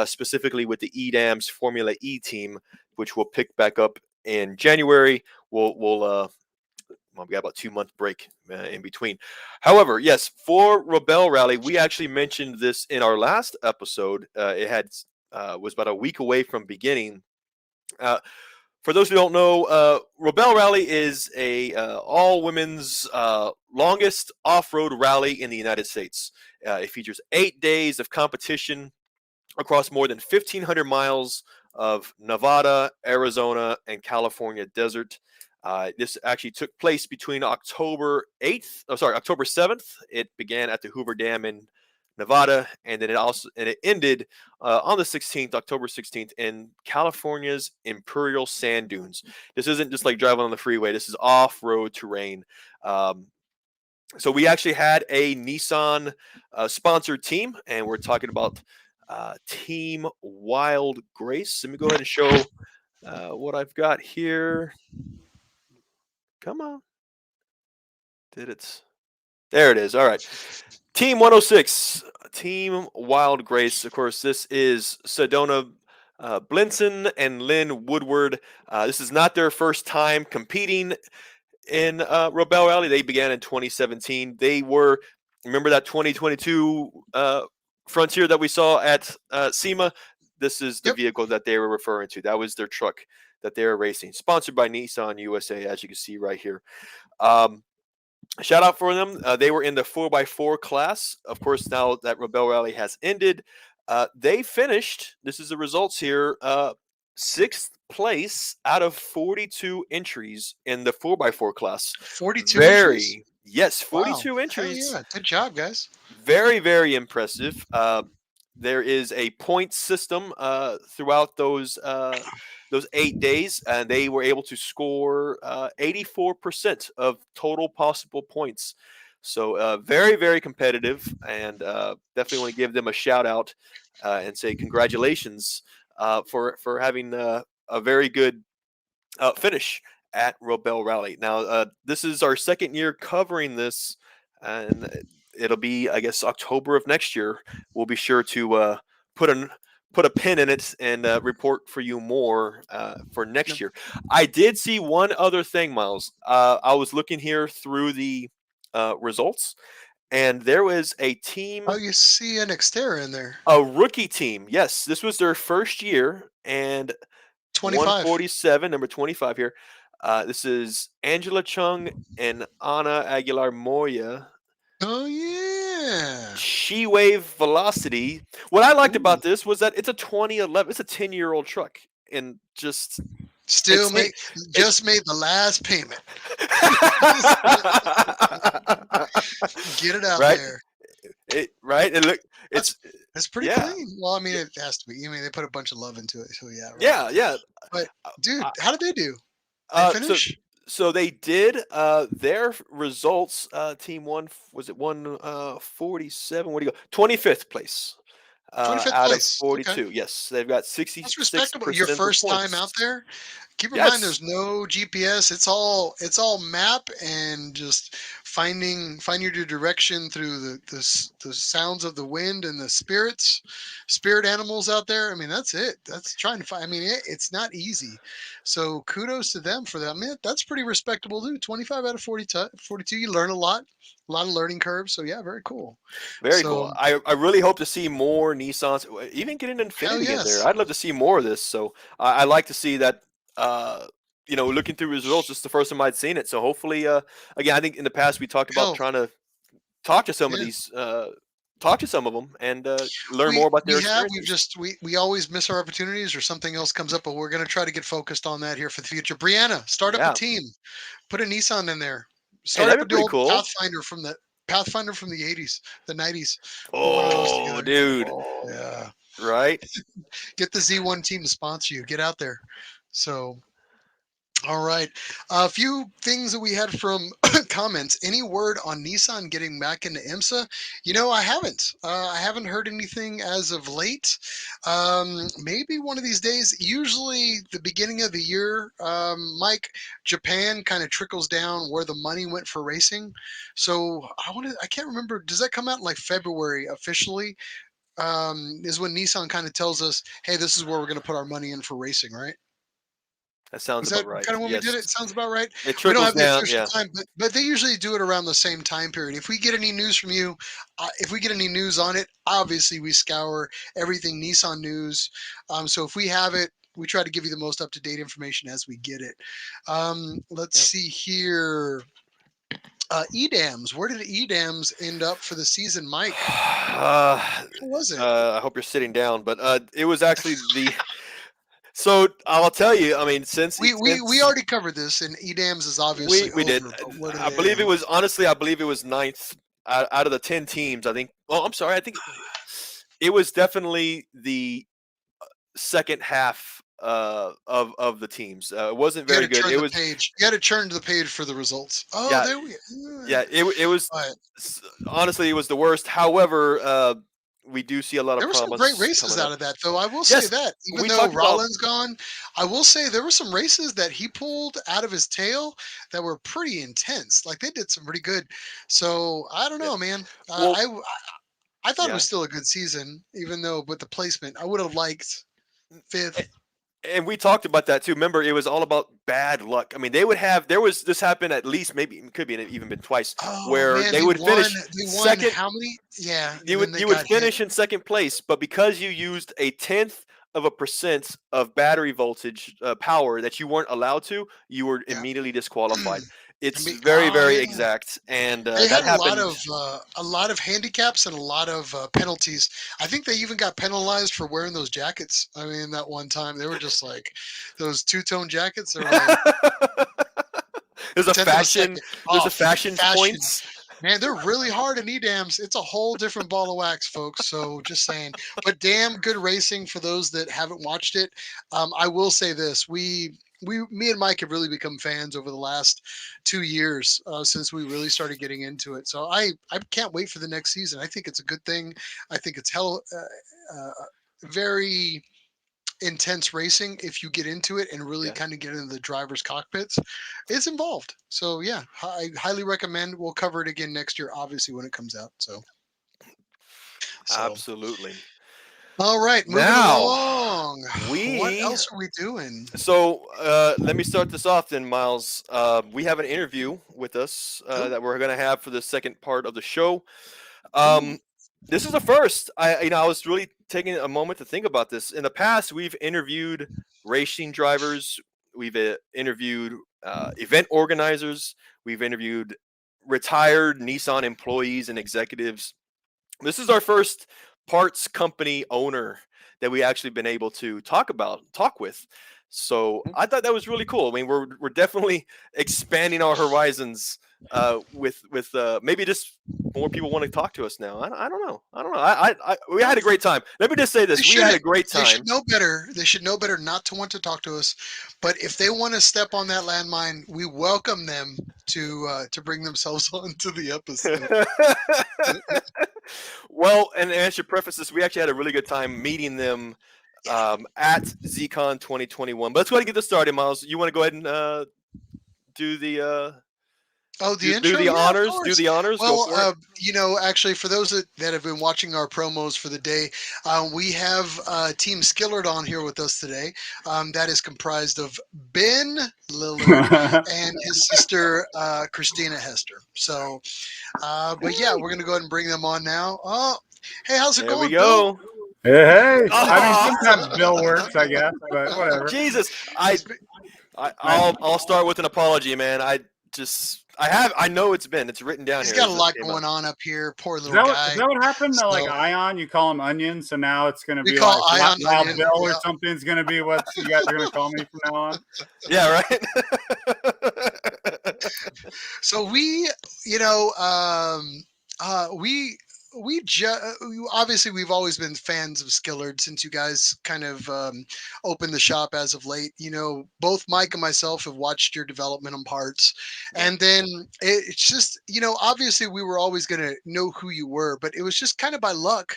specifically with the EDAM's Formula E team, which will pick back up in January. Well, we got about 2 month break in between. However, yes, for Rebelle Rally, we actually mentioned this in our last episode. It had was about a week away from beginning. Uh, for those who don't know, Rebelle Rally is a all women's longest off road rally in the United States. It features 8 days of competition across more than 1,500 miles of Nevada, Arizona, and California desert. This actually took place between October 7th. It began at the Hoover Dam in Nevada, and then it ended on the 16th, October 16th, in California's Imperial Sand Dunes. This isn't just like driving on the freeway. This is off-road terrain. Um, so we actually had a Nissan sponsored team, and we're talking about Team Wild Grace. Let me go ahead and show what I've got here. Come on. Did it? There it is. All right. Team 106, Team Wild Grace. Of course, this is Sedona Blinson and Lynn Woodward. This is not their first time competing in Rebelle Rally. They began in 2017. Remember that 2022 Frontier that we saw at SEMA? This is the Yep. vehicle that they were referring to. That was their truck that they were racing, sponsored by Nissan USA, as you can see right here. Shout out for them. They were in the 4x4 class. Of course, now that Rebelle Rally has ended, they finished, this is the results here, sixth place out of 42 entries in the 4x4 class. 42 entries? Yes, Wow. 42 Hell entries. yeah. Good job, guys. Very, very impressive. There is a point system throughout those 8 days, and they were able to score 84% of total possible points. So very, very competitive, and definitely want to give them a shout out and say congratulations for having a very good finish at Rebelle Rally. Now, this is our second year covering this, and it'll be, I guess, October of next year. We'll be sure to put an put a pin in it and report for you more for Yep. next year. I did see one other thing, Miles. I was looking here through the results, and there was a Oh, team, you see an Xterra in there. a rookie team. Yes, this was their first year, and 25. 147, number 25 here. This is Angela Chung and Ana Aguilar Moya. Oh yeah. She Wave Velocity. What I liked Ooh. about this was that it's a 2011. It's a 10-year-old truck, and just Still it's make it's. just made the last payment. Get it out Right. there. Right. And look, That's it's that's pretty yeah, clean. Well, I mean, it has to be. I mean, they put a bunch of love into it, so yeah, right. yeah. But dude, Uh, how did they do? They Uh, so finish so they did their results. Team one was it 147? What do you go? 25th place 25th out of place. Okay, 42. Yes, they've got that's 66% respectable. Your of the first time out points. there. Keep in mind, Yes, there's no GPS. It's all map and just finding your direction through the sounds of the wind and the spirit animals out there. I mean, that's it. That's trying to find. I mean, it's not easy. So kudos to them for that. Man, that's pretty respectable too. 25 out of 42. You learn a lot of learning curves. So yeah, very cool. very So cool. I really hope to see more Nissans, even getting hell Infinity in there. yes. I'd love to see more of this. So I like to see that. Looking through results, it's the first time I'd seen it. So hopefully, again, I think in the past we talked about Hell trying to talk to some of yeah. these, talk to some of them, and learn more about their We've experiences. just we always miss our opportunities or something else comes up, but we're going to try to get focused on that here for the future. Brianna, start up a Yeah. team, put a Nissan in there, Hey, start up that'd a be pretty old cool. Pathfinder from the 80s, the 90s. Put one of those Oh, together. dude. Oh yeah, Right? get the Z1 team to sponsor you. Get out there. So all right. A few things that we had from comments. Any word on Nissan getting back into IMSA? I haven't. I haven't heard anything as of late. Maybe one of these days. Usually, the beginning of the year, Mike, Japan kind of trickles down where the money went for racing. So I can't remember. Does that come out in like February officially? Is when Nissan kind of tells us, "Hey, this is where we're going to put our money in for racing," right? That sounds Is about that right. kind of when we did Yes. it? Sounds about right. It We don't trickles have the down. official Yeah. time, but they usually do it around the same time period. If we get any news from you, if we get any news on it, obviously we scour everything Nissan news. So if we have it, we try to give you the most up to date information as we get it. Let's Yep. see here. EDAMs. Where did EDAMs end up for the season, Mike? Uh, What was it? I hope you're sitting down, but it was actually the. So I'll tell you. I mean, We since already covered this, and EDAMs is obviously we did, over. But where did I it believe it end? was honestly. I believe it was ninth out of the 10 teams. I think. Oh, I'm sorry. I think it was definitely the second half of the teams. It wasn't You very had to good. turn It the was page. You had to turn to the page for the results. Oh, yeah. there we. Yeah, it was But honestly it was the worst. However, we do see a lot of there were some great promise races coming out up. of that, though. I will say Yes, that, even we though talked about Rollins gone, I will say there were some races that he pulled out of his tail that were pretty intense. Like they did some pretty good. So I don't yeah. know, man. Well, I thought it was yeah. still a good season, even though with the placement, I would have liked fifth. And we talked about that too. Remember, it was all about bad luck. I mean, they would have there was this happened at least maybe it could be even been twice Oh where man, they would finish they won second. how many? Yeah, and You then would they you would got hit. finish in second place, but because you used a tenth of a percent of battery voltage power that you weren't allowed to, you were Yeah. immediately disqualified. I It's mean, very oh very yeah. exact, and They that had happened. a lot of handicaps and a lot of penalties. I think they even got penalized for wearing those jackets. I mean, that one time they were just like those two-tone jackets. They were like there's a a tenth of a fashion. second There's a off. fashion Fashion, points. man, they're really hard in EDAMs. It's a whole different ball of wax, folks. So just saying. But damn good racing for those that haven't watched it. I will say this: me and Mike have really become fans over the last 2 years since we really started getting into it. So I can't wait for the next season. I think it's a good thing. I think it's very intense racing if you get into it and really Yeah. kind of get into the driver's cockpits. It's involved. So yeah, I highly recommend. We'll cover it again next year, obviously when it comes out. So Absolutely. all right, moving Now along. What we else are we doing? so let me start this off then, Miles. We have an interview with us Cool. that we're going to have for the second part of the show. Ooh. This is the first. I was really taking a moment to think about this. In the past, we've interviewed racing drivers, we've interviewed event organizers, we've interviewed retired Nissan employees and executives. This is our first parts company owner that we actually been able to talk with. So I thought that was really cool. I mean, we're definitely expanding our horizons with maybe just more people want to talk to us now. I don't know. I don't know. We had a great time. Let me just say They this: we had should. a great They time. should know better. They should know better not to want to talk to us. But if they want to step on that landmine, we welcome them to bring themselves onto the episode. Well, and I should preface this: we actually had a really good time meeting them Yeah. at ZCon 2021. But let's go ahead and get this started, Miles. You want to go ahead and do the Oh, the do intro? the Yeah, of honors? Do course. the honors. Go Well, for it. actually, for those that have been watching our promos for the day, we have Team Skillard on here with us today. That is comprised of Ben Lillard and his sister, Christina Hester. So, but yeah, we're going to go ahead and bring them on now. Oh, hey, how's it There we going, Bill? go. Hey. I mean, Oh, sometimes Bill works, I guess, but whatever. Jesus! It's been- I'll start with an apology, man. I know it's written down He's here. got a It's lot SEMA. going on up here. Poor Is little that, guy. is that what happened? To, like So Ion, you call him Onion, so now it's going to we be call like Ion Loud Onion. Bill or Yeah. something's going to be what you guys are going to call me from now on. Yeah, right. So obviously we've always been fans of Skillard since you guys kind of opened the shop as of late. Both Mike and myself have watched your development on parts, Yeah. and then it's just obviously we were always going to know who you were, but it was just kind of by luck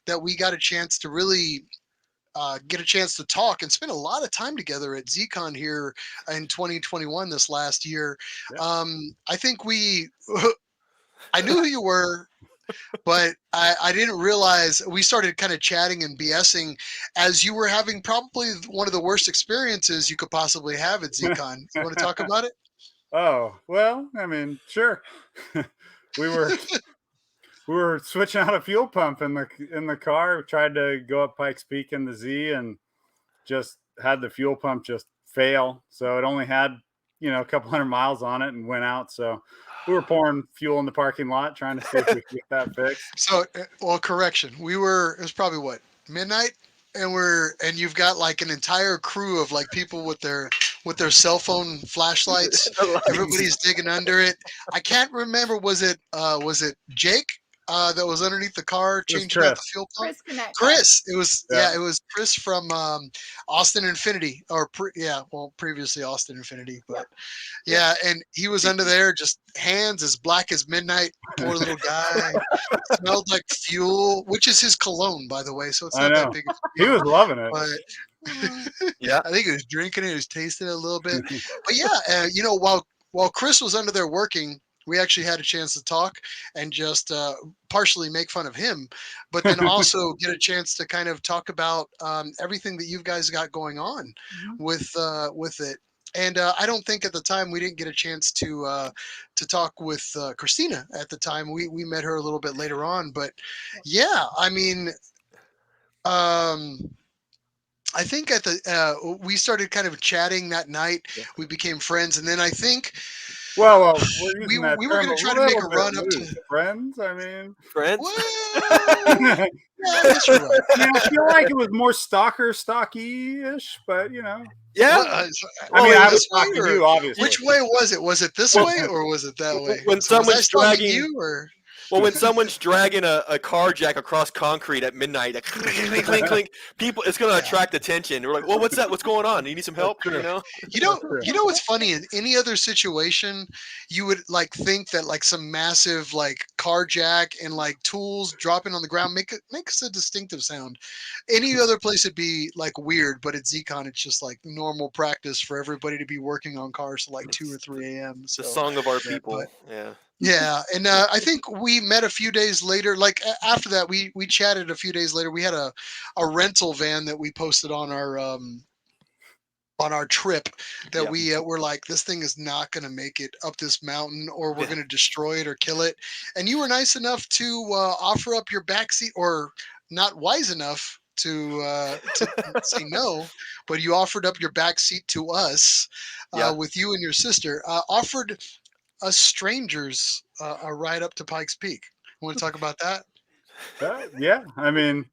that we got a chance to really get a chance to talk and spend a lot of time together at ZCon here in 2021 this last year. Yeah. I think I knew who you were, but I didn't realize we started kind of chatting and BSing as you were having probably one of the worst experiences you could possibly have at ZCon. You want to talk about it? Oh, well, I mean, sure. we were switching out a fuel pump in the car. We tried to go up Pikes Peak in the Z and just had the fuel pump just fail. So it only had, a couple hundred miles on it and went out. So we were pouring fuel in the parking lot trying to see if we could get that fixed. So, correction. It was probably what, midnight? And you've got like an entire crew of like people with their cell phone flashlights. The lights. Everybody's digging under it. I can't remember. Was it Jake that was underneath the car It was changing out the Chris. fuel pump? Chris Connect. Chris. It was Yeah. It was Chris from Austin Infinity, previously Austin Infinity, but yeah, and he was under there, just hands as black as midnight. Poor little guy. Smelled like fuel, which is his cologne, by the way. So it's I not that know. big of a He deal. was loving it. But Yeah. I think he was drinking it, he was tasting it a little bit. But yeah, while Chris was under there working, we actually had a chance to talk and just partially make fun of him, but then also get a chance to kind of talk about everything that you guys got going on with it. And I don't think at the time we didn't get a chance to talk with Christina at the time. We met her a little bit later on, but yeah, I mean, I think we started kind of chatting that night. Yeah. We became friends, and then I think Well, we're using that we were term going to a try to make a little bit run up loose. to. Friends. I mean, Friends. Well, I yeah, I guess you're right. mean, I feel like it was more stocky-ish, but Yeah. What, I well, mean, wait, I was this way talking to or you, obviously. which way was it? Was it this Well, way or was it that way? when So was I someone's stalking dragging you or? Well, when someone's dragging a car jack across concrete at midnight, like, clink, clink, clink, people, it's going to attract attention. We're like, well, what's that? What's going on? You need some help? True. You know? You know what's funny? In any other situation, you would like think that like some massive like car jack and like tools dropping on the ground makes a distinctive sound. Any other place it'd be like weird, but at ZCon it's just like normal practice for everybody to be working on cars till like 2 or 3 a.m. The So song of our people. Yeah. yeah, and I think we met a few days later. Like after that, we chatted a few days later. We had a rental van that we posted on our trip that Yeah. we were like, this thing is not going to make it up this mountain, or we're Yeah. going to destroy it or kill it. And you were nice enough to offer up your backseat, or not wise enough to say no, but you offered up your backseat to us Yeah. with you and your sister. Offered us strangers a ride up to Pikes Peak. Want to talk about that? Yeah, I mean,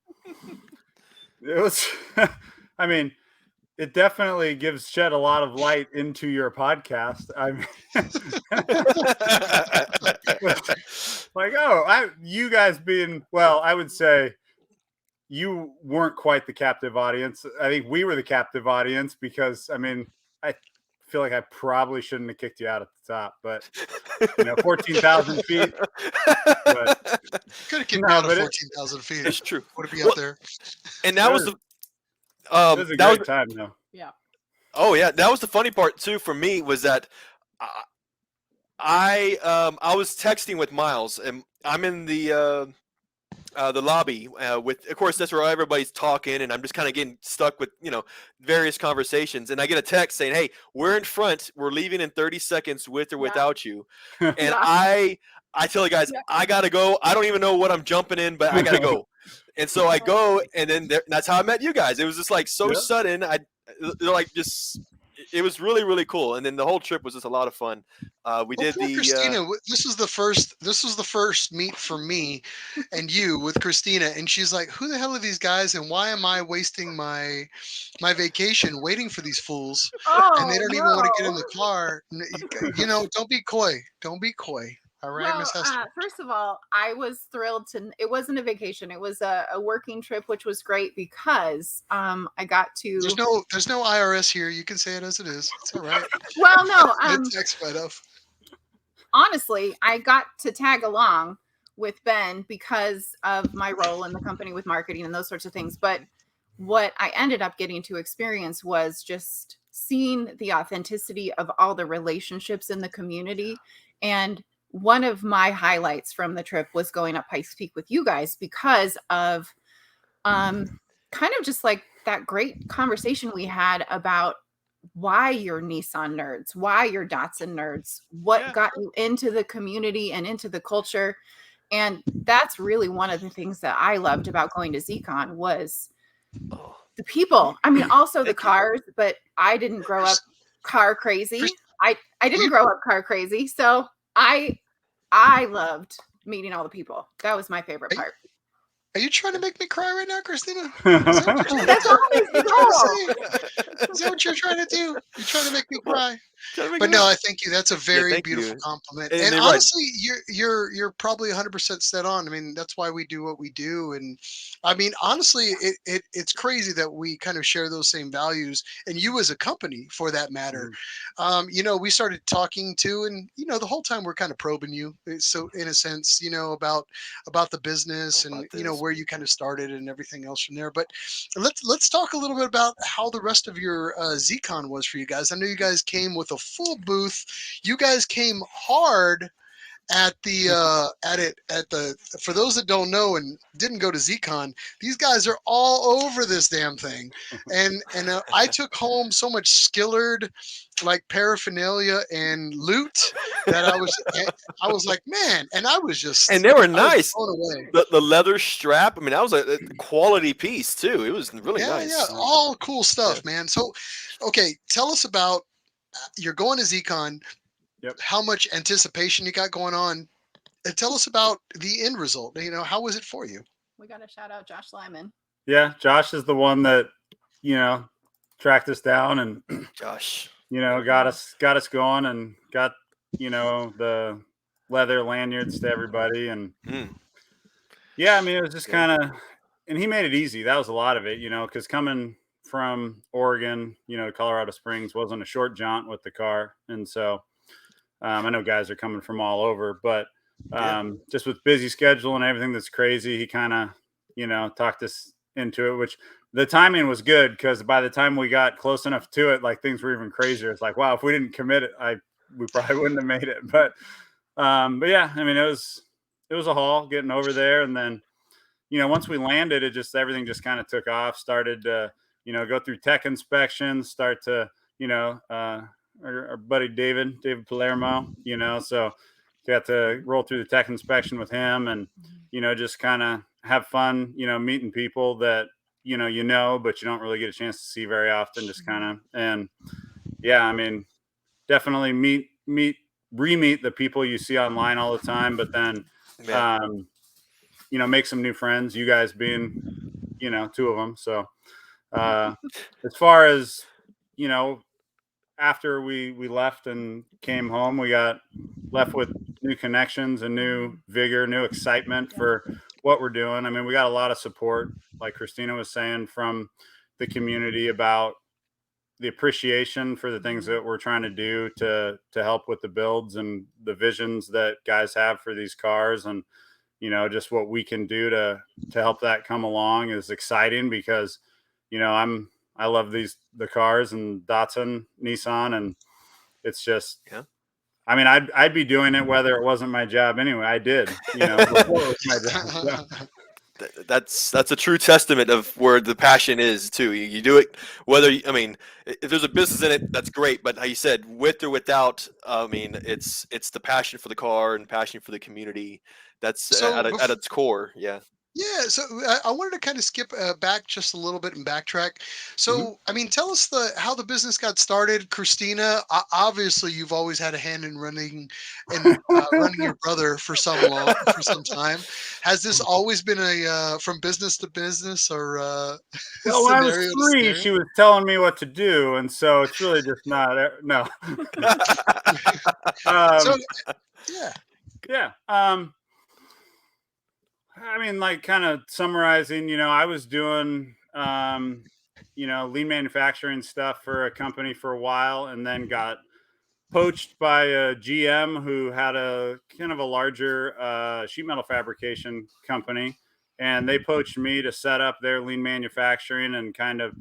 it was. I mean, it definitely shed a lot of light into your podcast. I mean, like, you guys being, well, I would say you weren't quite the captive audience. I think we were the captive audience because, I mean, I feel like I probably shouldn't have kicked you out at the top, but 14,000 feet. But could have kicked me out of 14,000 feet. It's true. Would it be up there? And that was the. It was a great time, though. Yeah. Oh yeah, that was the funny part too for me was that I was texting with Miles, and I'm in the lobby with, of course, that's where everybody's talking, and I'm just kind of getting stuck with various conversations, and I get a text saying, "Hey, we're in front. We're leaving in 30 seconds with or without you," and I tell the guys, I gotta go. I don't even know what I'm jumping in, but I gotta go. And so I go, and then that's how I met you guys. It was just like so sudden. They're like just. It was really, really cool, and then the whole trip was just a lot of fun. We did the Christina. This was the first meet for me and you with Christina, and she's like, "Who the hell are these guys, and why am I wasting my vacation waiting for these fools? And they don't even want to get in the car. Don't be coy. Don't be coy. All right, Well, Miss Hester." first of all, I was thrilled it wasn't a vacation. It was a working trip, which was great because I got to. There's no IRS here. You can say it as it is. It's all right. Well, no. Tax write-off. Honestly, I got to tag along with Ben because of my role in the company with marketing and those sorts of things. But what I ended up getting to experience was just seeing the authenticity of all the relationships in the community. And one of my highlights from the trip was going up Pikes Peak with you guys because of kind of just like that great conversation we had about why you're Nissan nerds, why you're Datsun nerds, what got you into the community and into the culture. And that's really one of the things that I loved about going to ZCon was the people. I mean, also the cars, but I didn't grow up car crazy. I didn't grow up car crazy. So I loved meeting all the people. That was my favorite part. Are you trying to make me cry right now, Christina? That's always the goal. Is that what you're trying to do? You're trying to make me cry. But no, I thank you. That's a very beautiful compliment. And honestly, you're probably 100% set on. I mean, that's why we do what we do. And I mean, honestly, it's crazy that we kind of share those same values, and you as a company, for that matter. We started talking too, and the whole time we're kind of probing you. So in a sense, about the business and where you kind of started and everything else from there. But let's talk a little bit about how the rest of your ZCon was for you guys. I know you guys came with a full booth. You guys came hard at for those that don't know and didn't go to ZCon, these guys are all over this damn thing. And I took home so much Skillard like paraphernalia and loot that I was like, man, and I was just, and they were nice. Away. The leather strap. I mean, that was a quality piece too. It was really nice. Yeah, all cool stuff, man. So, okay, tell us about you're going to ZCon. Yep. How much anticipation you got going on? And tell us about the end result. How was it for you? We got to shout out Josh Lyman. Yeah, Josh is the one that tracked us down and Josh, got us going and got the leather lanyards to everybody. And Mm. yeah, I mean, it was just Yeah. kind of, and he made it easy. That was a lot of it, because coming from Oregon, to Colorado Springs wasn't a short jaunt with the car. And so I know guys are coming from all over, but just with busy schedule and everything that's crazy, he kind of, talked us into it, which the timing was good because by the time we got close enough to it, like things were even crazier. It's like, wow, if we didn't commit it, we probably wouldn't have made it. But yeah, I mean, it was a haul getting over there. And then, once we landed, everything just kind of took off, started to, go through tech inspections, start to, our buddy David Palermo, so got to roll through the tech inspection with him and, just kind of have fun, meeting people that, but you don't really get a chance to see very often, just kind of, and yeah, I mean, definitely re-meet the people you see online all the time, but then, Yeah. Make some new friends, you guys being, two of them. So, as far as, after we left and came home, we got left with new connections and new vigor, new excitement for what we're doing. I mean, we got a lot of support, like Christina was saying, from the community about the appreciation for the things that we're trying to do to help with the builds and the visions that guys have for these cars. And, just what we can do to help that come along is exciting because, I love the cars and Datsun, Nissan, and it's just, Yeah. I mean, I'd be doing it whether it wasn't my job anyway. I did, before it was my job. So. That's a true testament of where the passion is too. You do it whether I mean, if there's a business in it, that's great. But how you said, with or without, I mean, it's the passion for the car and passion for the community. That's So at its core. Yeah. yeah, so I wanted to kind of skip back just a little bit and backtrack. Mhm. So, I mean, tell us how the business got started, Christina. Obviously, you've always had a hand in running your brother for some time. Has this always been a from business to business or Well, when I was scenario to 3, scenario? she was telling me what to do, and so it's really just not no. So, um, yeah. yeah. I mean, like, kind of summarizing, I was doing, lean manufacturing stuff for a company for a while, and then got poached by a GM who had a kind of a larger sheet metal fabrication company, and they poached me to set up their lean manufacturing and kind of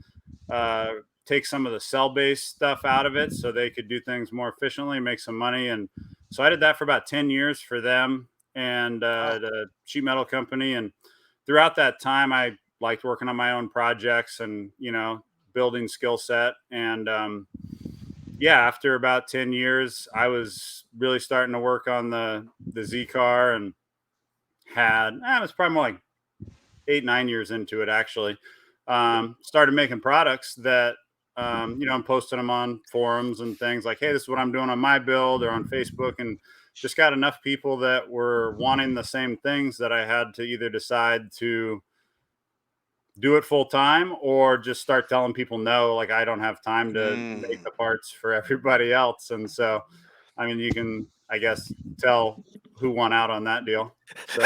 uh, take some of the cell based stuff out of it so they could do things more efficiently, make some money. And so I did that for about 10 years for them and Wow. the sheet metal company. And throughout that time, I liked working on my own projects and, building skill set. And yeah, after about 10 years, I was really starting to work on the Z car and it was probably more like 8, 9 years into it, actually. Started making products that, I'm posting them on forums and things like, hey, this is what I'm doing on my build or on Facebook. And just got enough people that were wanting the same things that I had to either decide to do it full time or just start telling people no, like I don't have time to make Mm. the parts for everybody else. And so, I mean, you can, I guess, tell who won out on that deal. So,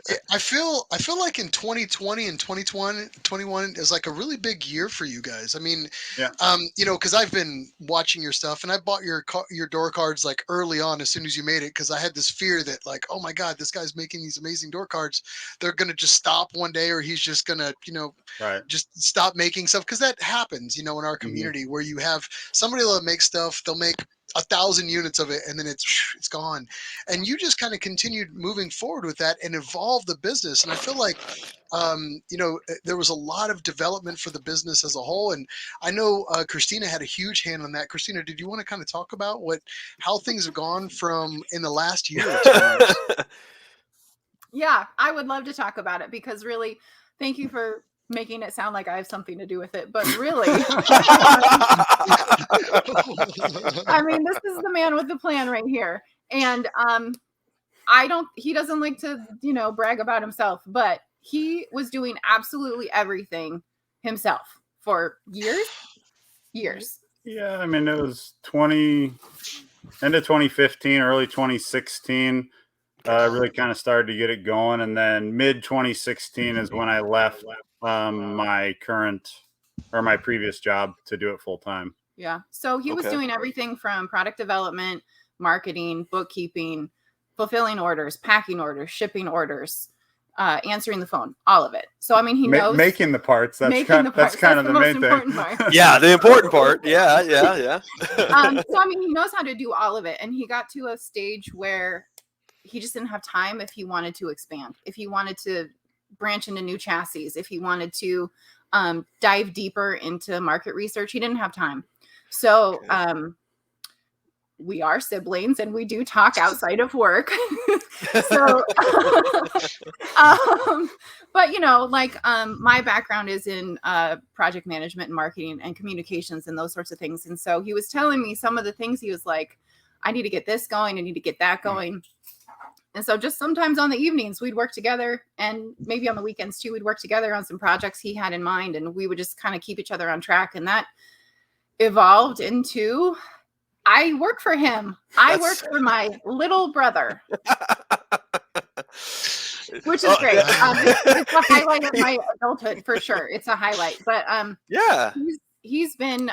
Yeah, I feel like in 2020 and 2021 is like a really big year for you guys. I mean, yeah. because I've been watching your stuff and I bought your door cards like early on as soon as you made it because I had this fear that like, oh my God, this guy's making these amazing door cards. They're gonna just stop one day or he's just gonna, Right. just stop making stuff because that happens, in our Hmm. community where you have somebody that'll make stuff, they'll make 1,000 units of it and then it's gone, and you just kind of continued moving forward with that and evolved the business. And I feel like there was a lot of development for the business as a whole, and I know Christina had a huge hand on that. Christina, did you want to kind of talk about how things have gone from in the last year or 2 years? Yeah, I would love to talk about it because really, thank you for making it sound like I have something to do with it. But really, I mean, this is the man with the plan right here. And he doesn't like to, brag about himself, but he was doing absolutely everything himself for years. Yeah. I mean, it was 20, end of 2015, early 2016. Really kind of started to get it going, and then mid 2016 is when I left my previous job to do it full time. Yeah. So he was Okay. doing everything from product development, marketing, bookkeeping, fulfilling orders, packing orders, shipping orders, answering the phone, all of it. So I mean, he knows making the parts. That's making the parts. That's kind of That's the most main important thing. part. Yeah, the important part. Yeah. So I mean, he knows how to do all of it, and he got to a stage where he just didn't have time if he wanted to expand, if he wanted to branch into new chassis, if he wanted to dive deeper into market research. He didn't have time. So we are siblings and we do talk outside of work. So, but you know, like my background is in project management and marketing and communications and those sorts of things. And so he was telling me some of the things. He was like, I need to get this going. I need to get that going. And so just sometimes on the evenings we'd work together, and maybe on the weekends too, we'd work together on some projects he had in mind, and we would just kind of keep each other on track. And that evolved into, I work for him. I work for my little brother, which is great. It's a highlight of my adulthood for sure. It's a highlight, but Yeah. he's been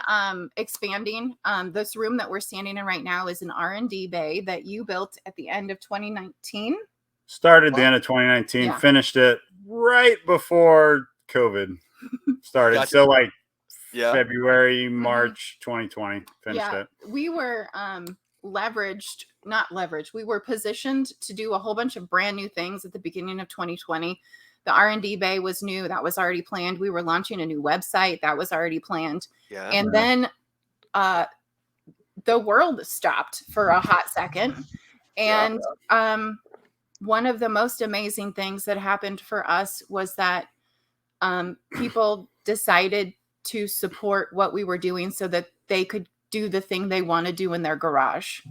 expanding. This room that we're standing in right now is an R&D bay that you built at the end of 2019. Started the end of 2019, Yeah. Finished it right before COVID started. Gotcha. So like Yeah. February, March 2020, finished it. We were not leveraged. We were positioned to do a whole bunch of brand new things at the beginning of 2020. The R&D bay was new. That was already planned. We were launching a new website. That was already planned. Yeah. And then the world stopped for a hot second. And one of the most amazing things that happened for us was that people decided to support what we were doing so that they could do the thing they want to do in their garage.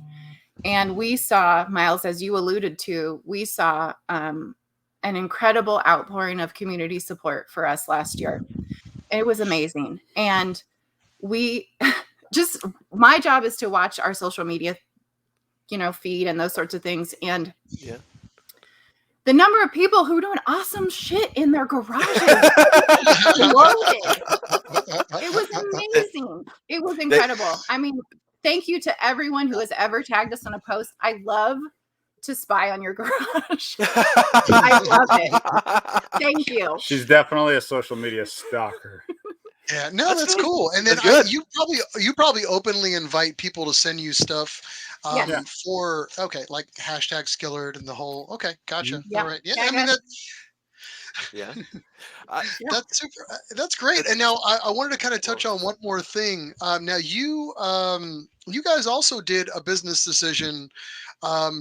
And we saw, Miles, as you alluded to, we saw an incredible outpouring of community support for us last year. It was amazing. And we just, my job is to watch our social media, feed and those sorts of things. And the number of people who are doing awesome shit in their garages exploded. It was amazing. It was incredible. I mean, thank you to everyone who has ever tagged us on a post. I love to spy on your garage. I love it. Thank you. She's definitely a social media stalker. Yeah, no, that's cool. And then you probably openly invite people to send you stuff for like hashtag Skillard and the whole. Okay, gotcha. Yeah. All right. Yeah, I mean that's super. That's great. And now I wanted to kind of touch on one more thing. Now you guys also did a business decision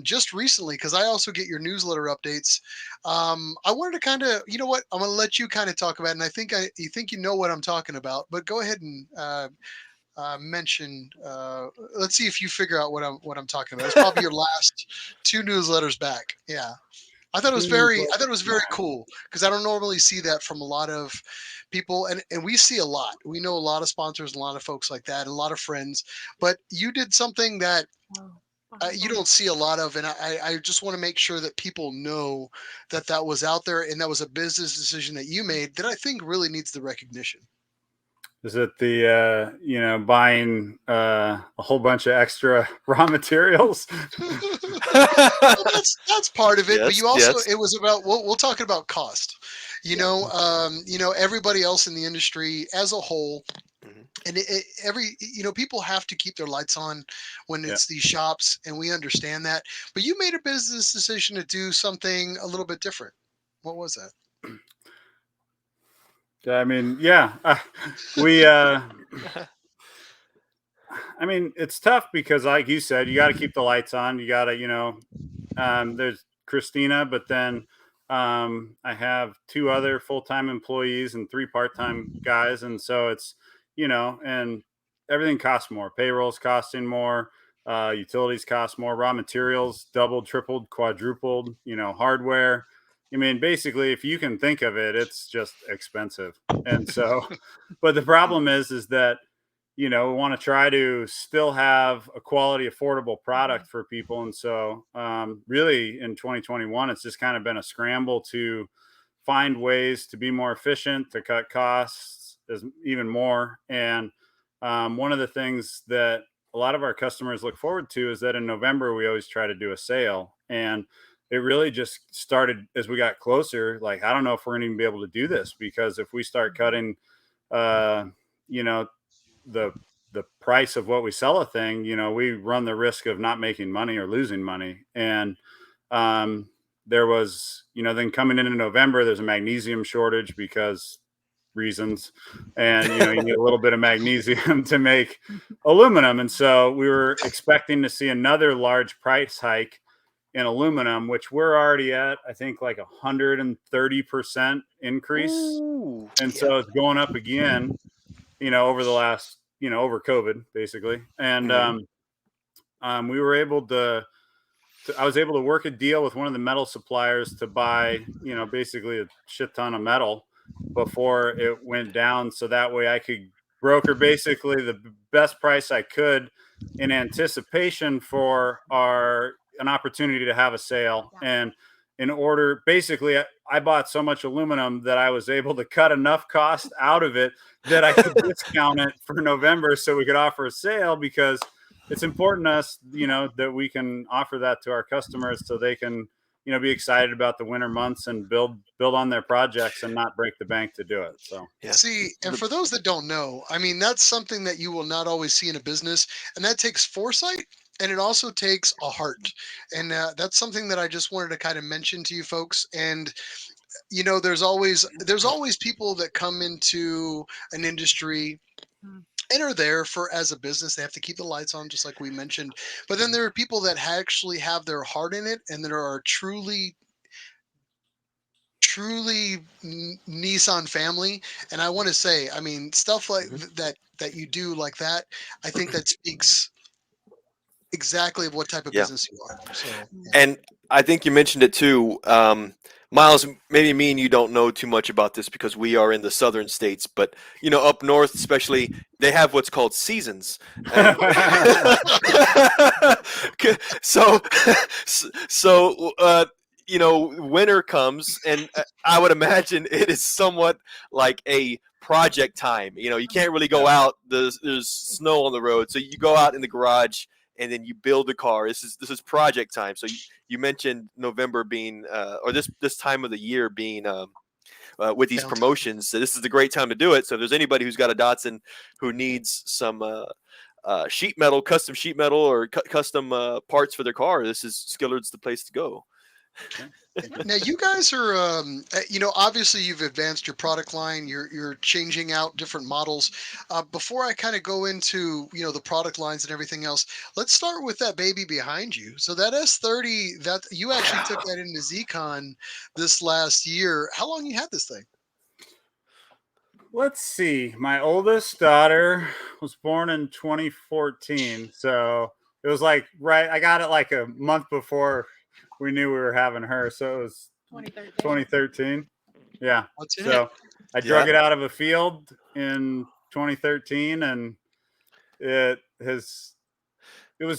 just recently, because I also get your newsletter updates. I wanted to kind of, I'm going to let you kind of talk about it, and I think you think you know what I'm talking about, but go ahead and mention. Let's see if you figure out what I'm talking about. It's probably your last two newsletters back. Yeah. I thought it was very cool, because I don't normally see that from a lot of people, and we see a lot. We know a lot of sponsors, a lot of folks like that, and a lot of friends. But you did something that you don't see a lot of, and I just want to make sure that people know that was out there, and that was a business decision that you made that I think really needs the recognition. Is it the buying a whole bunch of extra raw materials? Well, that's part of it, but you also it was about we'll talk about cost. Everybody else in the industry as a whole, and people have to keep their lights on when it's these shops, and we understand that. But you made a business decision to do something a little bit different. What was that? I mean, I mean, it's tough because, like you said, you got to keep the lights on. You got to, there's Christina, but then I have 2 other full-time employees and 3 part-time guys. And so it's, and everything costs more. Payroll's costing more. Utilities cost more. Raw materials doubled, tripled, quadrupled, hardware. I mean, basically, if you can think of it, it's just expensive. And so, but the problem is that, we want to try to still have a quality, affordable product for people. And so really in 2021, it's just kind of been a scramble to find ways to be more efficient, to cut costs even more. And one of the things that a lot of our customers look forward to is that in November, we always try to do a sale. And it really just started as we got closer. Like, I don't know if we're going to even be able to do this, because if we start cutting, the price of what we sell a thing, we run the risk of not making money or losing money. And there was, then coming into November, there's a magnesium shortage because reasons. And, you need a little bit of magnesium to make aluminum. And so we were expecting to see another large price hike in aluminum, which we're already at, I think, like 130% increase. Ooh, And so it's going up again, over the last, over COVID, basically. And we were able to I was able to work a deal with one of the metal suppliers to buy, basically a shit ton of metal before it went down. So that way I could broker basically the best price I could in anticipation for an opportunity to have a sale. And in order, basically, I bought so much aluminum that I was able to cut enough cost out of it that I could discount it for November so we could offer a sale, because it's important to us, that we can offer that to our customers so they can, be excited about the winter months and build on their projects and not break the bank to do it. So, yeah. See, and for those that don't know, I mean, that's something that you will not always see in a business, and that takes foresight, and it also takes a heart. And that's something that I just wanted to kind of mention to you folks. And there's always people that come into an industry and are there for as a business. They have to keep the lights on, just like we mentioned. But then there are people that actually have their heart in it, and there are truly Nissan family. And I want to say, I mean, stuff like that you do like that, I think that speaks exactly of what type of Yeah. business you are. So, And I think you mentioned it too. Miles, maybe me and you don't know too much about this because we are in the southern states, but up north, especially, they have what's called seasons. And so, winter comes, and I would imagine it is somewhat like a project time. You can't really go out. There's snow on the road, so you go out in the garage and then you build a car. This is project time. So you mentioned November being, or this time of the year being with these Downtime. promotions. So this is the great time to do it. So if there's anybody who's got a Datsun who needs some custom sheet metal, or custom parts for their car, this is Skillard's the place to go. Now you guys are, obviously you've advanced your product line. You're changing out different models. Before I kind of go into the product lines and everything else, let's start with that baby behind you. So that S30, that you actually took that into ZCon this last year. How long you had this thing? Let's see. My oldest daughter was born in 2014, so it was like I got it like a month before we knew we were having her, so it was 2013. Yeah. What's in So it? I drug it out of a field in 2013, and it was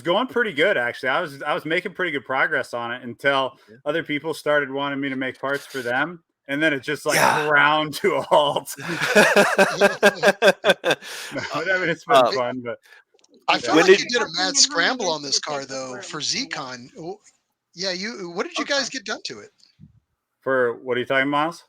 going pretty good, actually. I was making pretty good progress on it until other people started wanting me to make parts for them, and then it just ground to a halt. I mean, it's been fun, but I feel like you did a mad scramble on this car though for ZCon. Yeah, what did you guys get done to it? For what are you talking, Miles?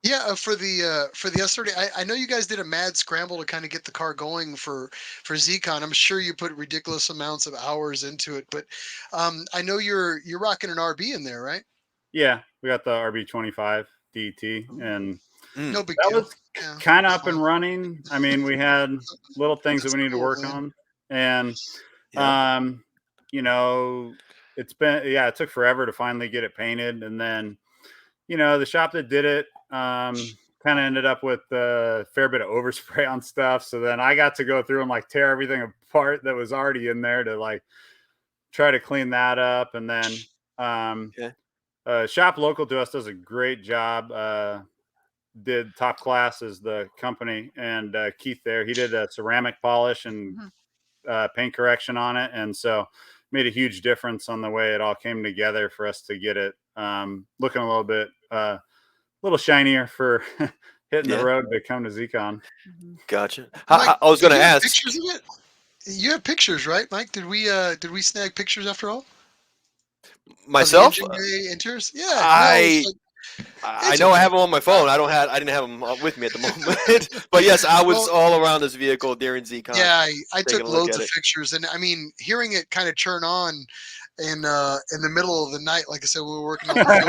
Yeah, for the S30, I know you guys did a mad scramble to kind of get the car going for ZCon. I'm sure you put ridiculous amounts of hours into it, but I know you're rocking an RB in there, right? Yeah, we got the RB25 DT, and no big that deal. was kind of up and running. I mean, we had little things that we need to work on, and it took forever to finally get it painted, and then the shop that did it kind of ended up with a fair bit of overspray on stuff. So then I got to go through and tear everything apart that was already in there to try to clean that up. And then shop local to us does a great job. did Top Class as the company, and Keith there, he did a ceramic polish and paint correction on it, and so made a huge difference on the way it all came together for us to get it looking a little shinier for hitting the road to come to ZCon. Gotcha. Mike, I was going to you have ask. pictures of it? You have pictures, right, Mike? Did we snag pictures after all? Myself? Of the Engine Day enters? Yeah. No, it's like, I know I have them on my phone. I didn't have them with me at the moment. But yes, I was all around this vehicle during ZCon. Yeah, I taking took a look loads at of it. pictures, and I mean, hearing it kind of churn on in the middle of the night, like I said, we were working on the field.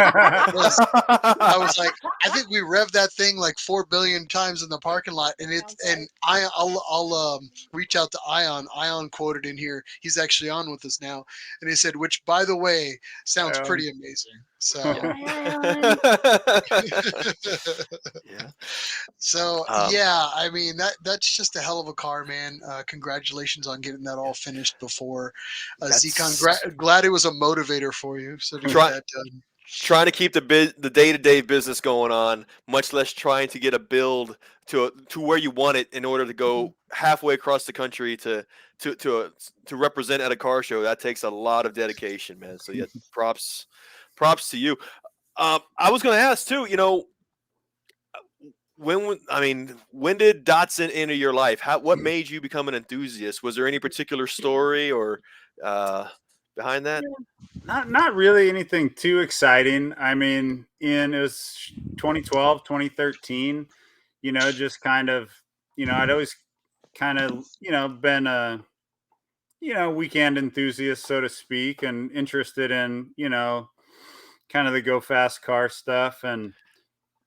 I was like, I think we revved that thing like 4 billion times in the parking lot, and I'll reach out to Ion. Ion quoted in here. He's actually on with us now, and he said, which by the way sounds pretty amazing. So Yeah. So yeah, I mean that's just a hell of a car, man. Congratulations on getting that all finished before ZCon. Glad it was a motivator for you. So to get that done. Trying to keep the day-to-day business going on, much less trying to get a build to where you want it in order to go halfway across the country to represent at a car show. That takes a lot of dedication, man. So yeah, props to you. I was going to ask too. You know, when did Datsun enter your life? What made you become an enthusiast? Was there any particular story or behind that? Not really anything too exciting. I mean, it was 2012, 2013, you know, just kind of, you know, I'd always kind of, you know, been a, you know, weekend enthusiast, so to speak, and interested in, you know, kind of the go fast car stuff. And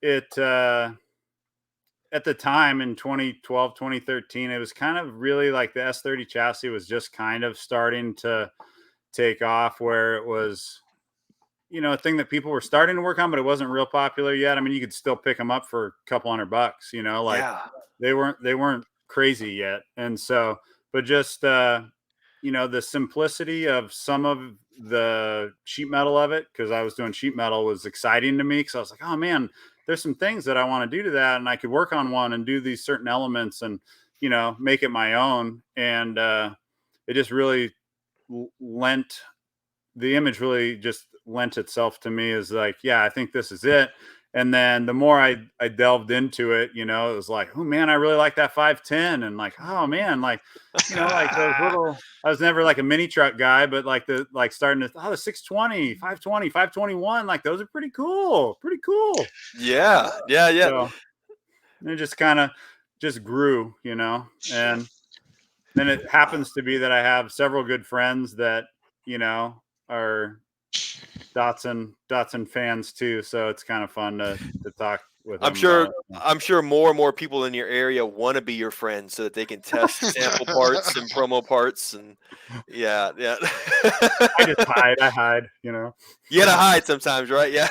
it, at the time in 2012, 2013, it was kind of really like the S30 chassis was just kind of starting to take off, where it was, you know, a thing that people were starting to work on, but it wasn't real popular yet. I mean, you could still pick them up for a couple $100, you know, like they weren't crazy yet. And so, but just, you know, the simplicity of some of the sheet metal of it, because I was doing sheet metal, was exciting to me, because I was like, oh man, there's some things that I want to do to that, and I could work on one and do these certain elements and, you know, make it my own. And it just really the image really just lent itself to me as like, yeah, I think this is it. And then the more I delved into it, you know, it was like, oh man, I really like that 510. And like, oh man, like, you know, like those little, I was never like a mini truck guy, but like the starting to, the 620, 520, 521, like those are pretty cool. Yeah. So it just kind of just grew, you know. And then it happens to be that I have several good friends that, you know, are Datsun fans too, so it's kind of fun to talk with them. I'm sure more and more people in your area want to be your friends so that they can test sample parts and promo parts, and yeah. I just hide, you know. You gotta hide sometimes, right? Yeah.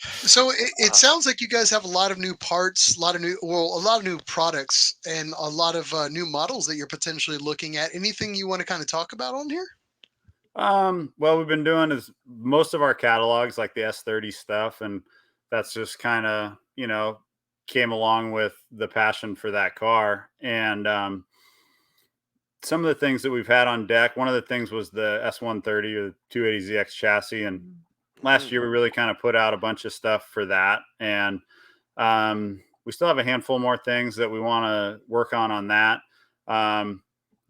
So it sounds like you guys have a lot of new parts, a lot of new products, and a lot of new models that you're potentially looking at. Anything you want to kind of talk about on here? Well, we've been doing is most of our catalogs, like the S30 stuff, and that's just kind of, you know, came along with the passion for that car. And some of the things that we've had on deck, one of the things was the S130 or the 280ZX chassis. And last year we really kind of put out a bunch of stuff for that. And we still have a handful more things that we want to work on that.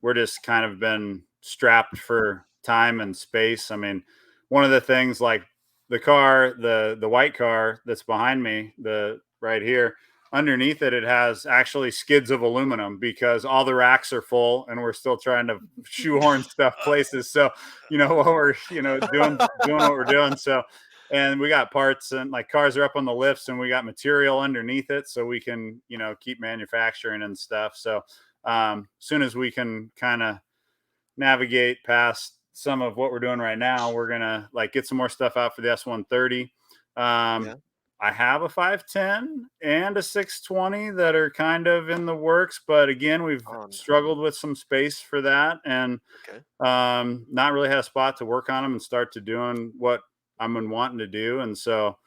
We're just kind of been strapped for time and space. I mean, one of the things, like the car, the white car that's behind me, the right here, underneath it has actually skids of aluminum, because all the racks are full and we're still trying to shoehorn stuff places. So, you know, while we're, you know, doing what we're doing. So, and we got parts, and like cars are up on the lifts, and we got material underneath it so we can, you know, keep manufacturing and stuff. So soon as we can kind of navigate past some of what we're doing right now, we're gonna like get some more stuff out for the S130. I have a 510 and a 620 that are kind of in the works, but again, we've struggled with some space for that, and not really had a spot to work on them and start to doing what I'm wanting to do. And so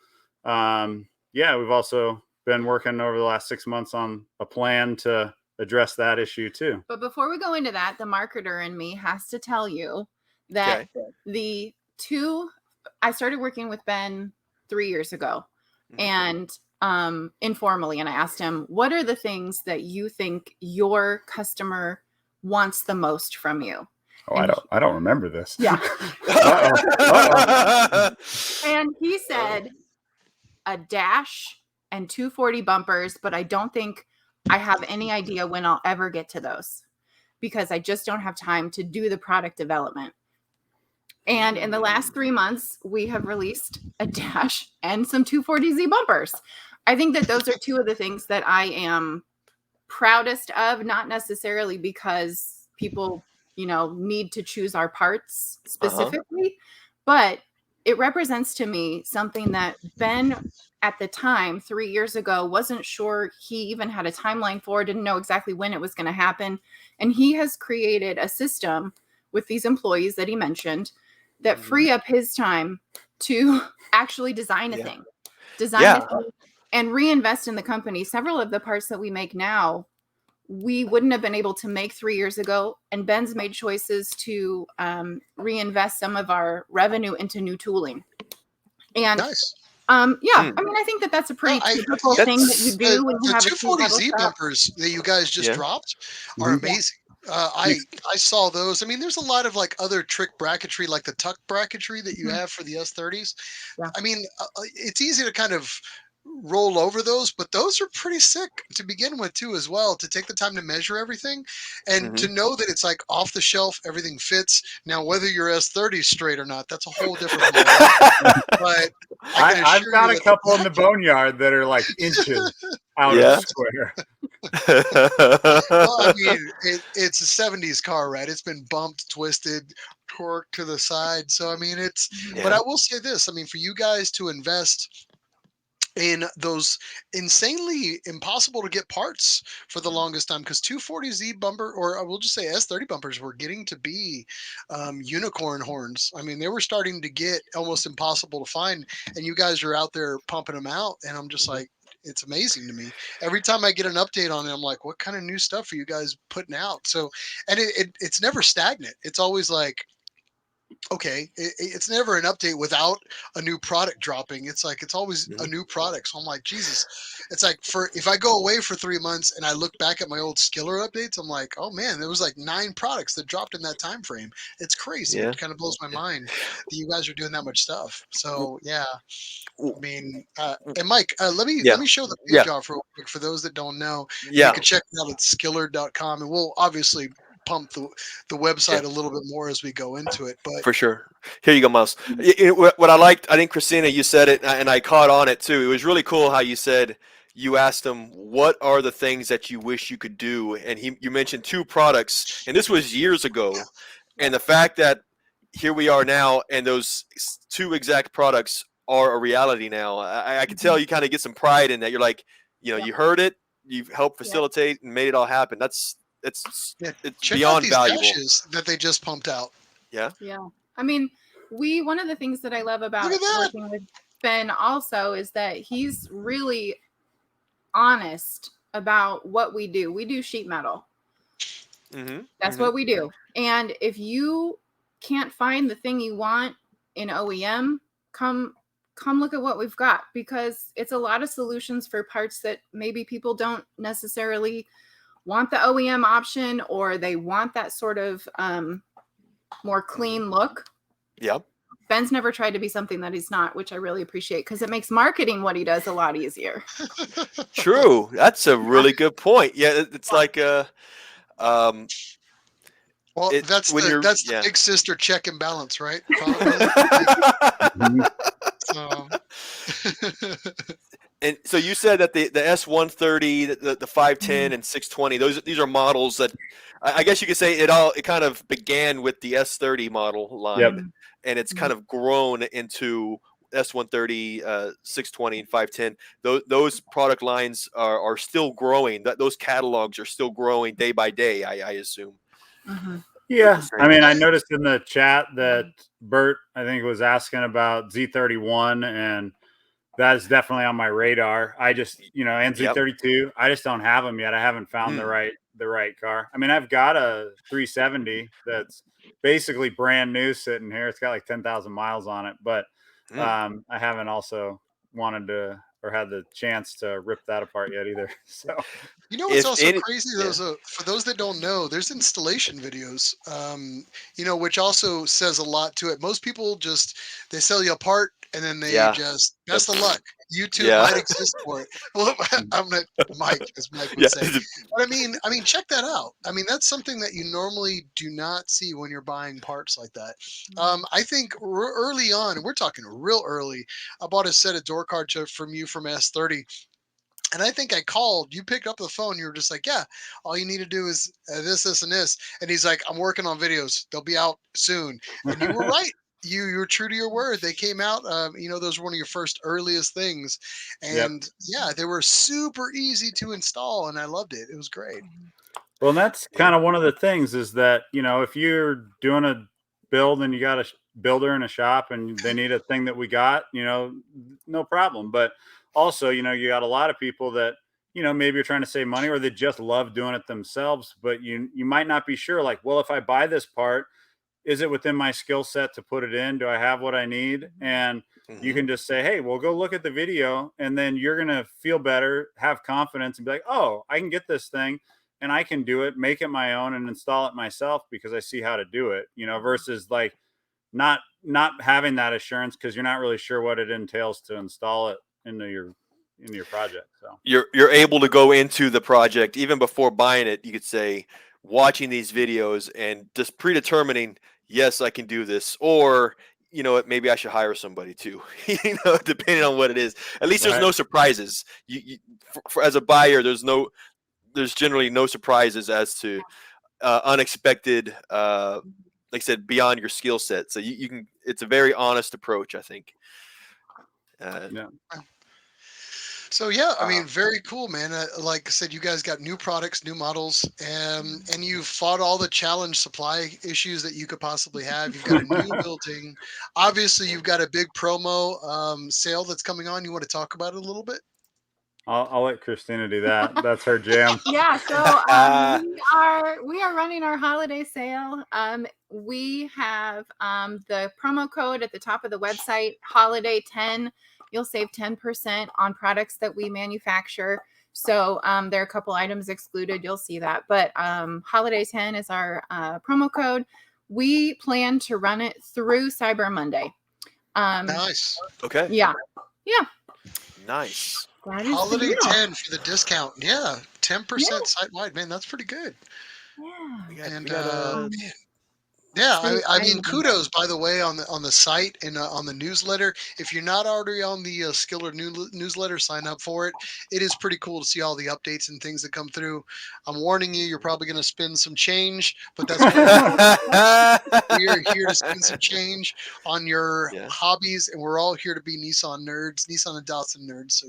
yeah, yeah, we've also been working over the last 6 months on a plan to address that issue too. But before we go into that, the marketer in me has to tell you that I started working with Ben 3 years ago, and informally, and I asked him, what are the things that you think your customer wants the most from you? Oh, I don't remember this. Yeah. Uh-oh. And he said a dash and 240 bumpers, but I don't think I have any idea when I'll ever get to those because I just don't have time to do the product development. And in the last 3 months, we have released a dash and some 240Z bumpers. I think that those are two of the things that I am proudest of, not necessarily because people, need to choose our parts specifically, but it represents to me something that Ben at the time 3 years ago wasn't sure he even had a timeline for, didn't know exactly when it was going to happen. And he has created a system with these employees that he mentioned that free up his time to actually design a thing, and reinvest in the company. Several of the parts that we make now, we wouldn't have been able to make 3 years ago. And Ben's made choices to reinvest some of our revenue into new tooling. And nice. I mean, I think that that's a pretty typical thing that you do when you have a 240Z bumpers that you guys just dropped are amazing. I saw those. I mean, there's a lot of like other trick bracketry, like the tuck bracketry that you have for the S30s. Yeah. I mean, it's easy to kind of roll over those, but those are pretty sick to begin with too, as well, to take the time to measure everything and to know that it's like off the shelf, everything fits. Now, whether your S30 is straight or not, that's a whole different matter. But I've got a couple in the boneyard that are like inches out of square. Well, I mean, it's a 70s car, right? It's been bumped, twisted, torqued to the side. So, I mean, but I will say this. I mean, for you guys to invest in those insanely impossible to get parts for the longest time, because 240Z bumper, or I will just say S30 bumpers, were getting to be unicorn horns. I mean, they were starting to get almost impossible to find, and you guys are out there pumping them out, and I'm just like, it's amazing to me. Every time I get an update on it, I'm like, what kind of new stuff are you guys putting out? So, and it's never stagnant. It's always like, okay, it's never an update without a new product dropping. It's like, it's always a new product. So I'm like, Jesus, it's like, if I go away for 3 months and I look back at my old Skillard updates, I'm like, oh man, there was like 9 products that dropped in that time frame. It's crazy. It kind of blows my mind that you guys are doing that much stuff. So yeah, I mean, and Mike, let me show the page off real quick for those that don't know. You can check it out at skillard.com, and we'll obviously pump the website a little bit more as we go into it. But for sure. Here you go, Miles. What I liked, I think, Christina, you said it, and I caught on it too. It was really cool how you said, you asked him, what are the things that you wish you could do? And you mentioned 2 products, and this was years ago. And the fact that here we are now, and those 2 exact products are a reality now. I can tell you kind of get some pride in that. You're like, you heard it, you've helped facilitate and made it all happen. It's check beyond out these valuable dashes that they just pumped out. Yeah. I mean, one of the things that I love about working with Ben also is that he's really honest about what we do. We do sheet metal. That's what we do. And if you can't find the thing you want in OEM, come look at what we've got, because it's a lot of solutions for parts that maybe people don't necessarily want the OEM option, or they want that sort of more clean look. Yep. Ben's never tried to be something that he's not, which I really appreciate, because it makes marketing what he does a lot easier. True. That's a really good point. Yeah, it's like well, that's the big sister check and balance, right? And so you said that the S130, the 510 and 620, these are models that I guess you could say it kind of began with the S30 model line, and it's kind of grown into S130, 620, and 510. Those product lines are still growing. Those catalogs are still growing day by day, I assume. Yeah, I mean, I noticed in the chat that Bert, I think, was asking about Z31, and that is definitely on my radar. I just, NZ32, I just don't have them yet. I haven't found the right car. I mean, I've got a 370 that's basically brand new sitting here. It's got like 10,000 miles on it, but I haven't also wanted to or had the chance to rip that apart yet either. So What's also crazy? For those that don't know, there's installation videos, which also says a lot to it. Most people they sell you a part and then they just best of luck. YouTube might exist for it. Well, I'm not Mike, as Mike would say. But I mean, check that out. I mean, that's something that you normally do not see when you're buying parts like that. I think early on, and we're talking real early, I bought a set of door cards from you from S30. And I think I called, you picked up the phone. You were just like, yeah, all you need to do is this, this, and this. And he's like, I'm working on videos. They'll be out soon. And you were right. You were true to your word. They came out, those were one of your first earliest things. And they were super easy to install. And I loved it. It was great. Well, and that's kind of one of the things is that, if you're doing a build and you got a builder in a shop and they need a thing that we got, no problem. But also, you got a lot of people that, maybe you're trying to save money or they just love doing it themselves, but you might not be sure, like, well, if I buy this part, is it within my skill set to put it in? Do I have what I need? And you can just say, hey, well, go look at the video and then you're going to feel better, have confidence and be like, oh, I can get this thing and I can do it, make it my own and install it myself because I see how to do it, versus like not having that assurance because you're not really sure what it entails to install it into your project. So you're able to go into the project even before buying it. You could say, watching these videos and just predetermining, yes, I can do this, or maybe I should hire somebody too. Depending on what it is. At least there's no surprises. For as a buyer, there's generally no surprises as to unexpected. Like I said, beyond your skill set. So you can. It's a very honest approach, I think. So very cool, man. Like I said, you guys got new products, new models, and you fought all the challenge supply issues that you could possibly have. You've got a new building. Obviously, you've got a big promo sale that's coming on. You want to talk about it a little bit? I'll let Christina do that. That's her jam. Yeah. So we are running our holiday sale. We have the promo code at the top of the website, Holiday 10. You'll save 10% on products that we manufacture. So there are a couple items excluded. You'll see that. But Holiday 10 is our promo code. We plan to run it through Cyber Monday. Nice. Okay. Yeah. Nice. Holiday 10 for the discount. Yeah. 10% site-wide. Man, that's pretty good. Yeah. And I mean, kudos, by the way, on the site and on the newsletter. If you're not already on the Skillard newsletter, sign up for it. It is pretty cool to see all the updates and things that come through. I'm warning you, you're probably going to spend some change, but that's we are here to spend some change on your hobbies, and we're all here to be Nissan nerds, Nissan and Datsun nerds. So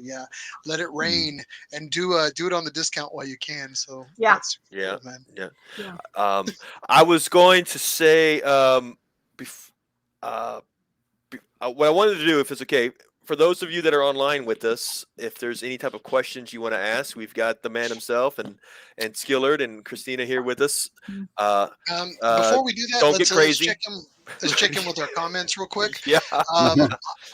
let it rain and do it on the discount while you can. So that's cool, man. I was going to say. What I wanted to do, if it's okay, for those of you that are online with us, if there's any type of questions you want to ask, we've got the man himself and Skillard and Christina here with us. Before we do that, don't get crazy. Let's check in with our comments real quick. Yeah.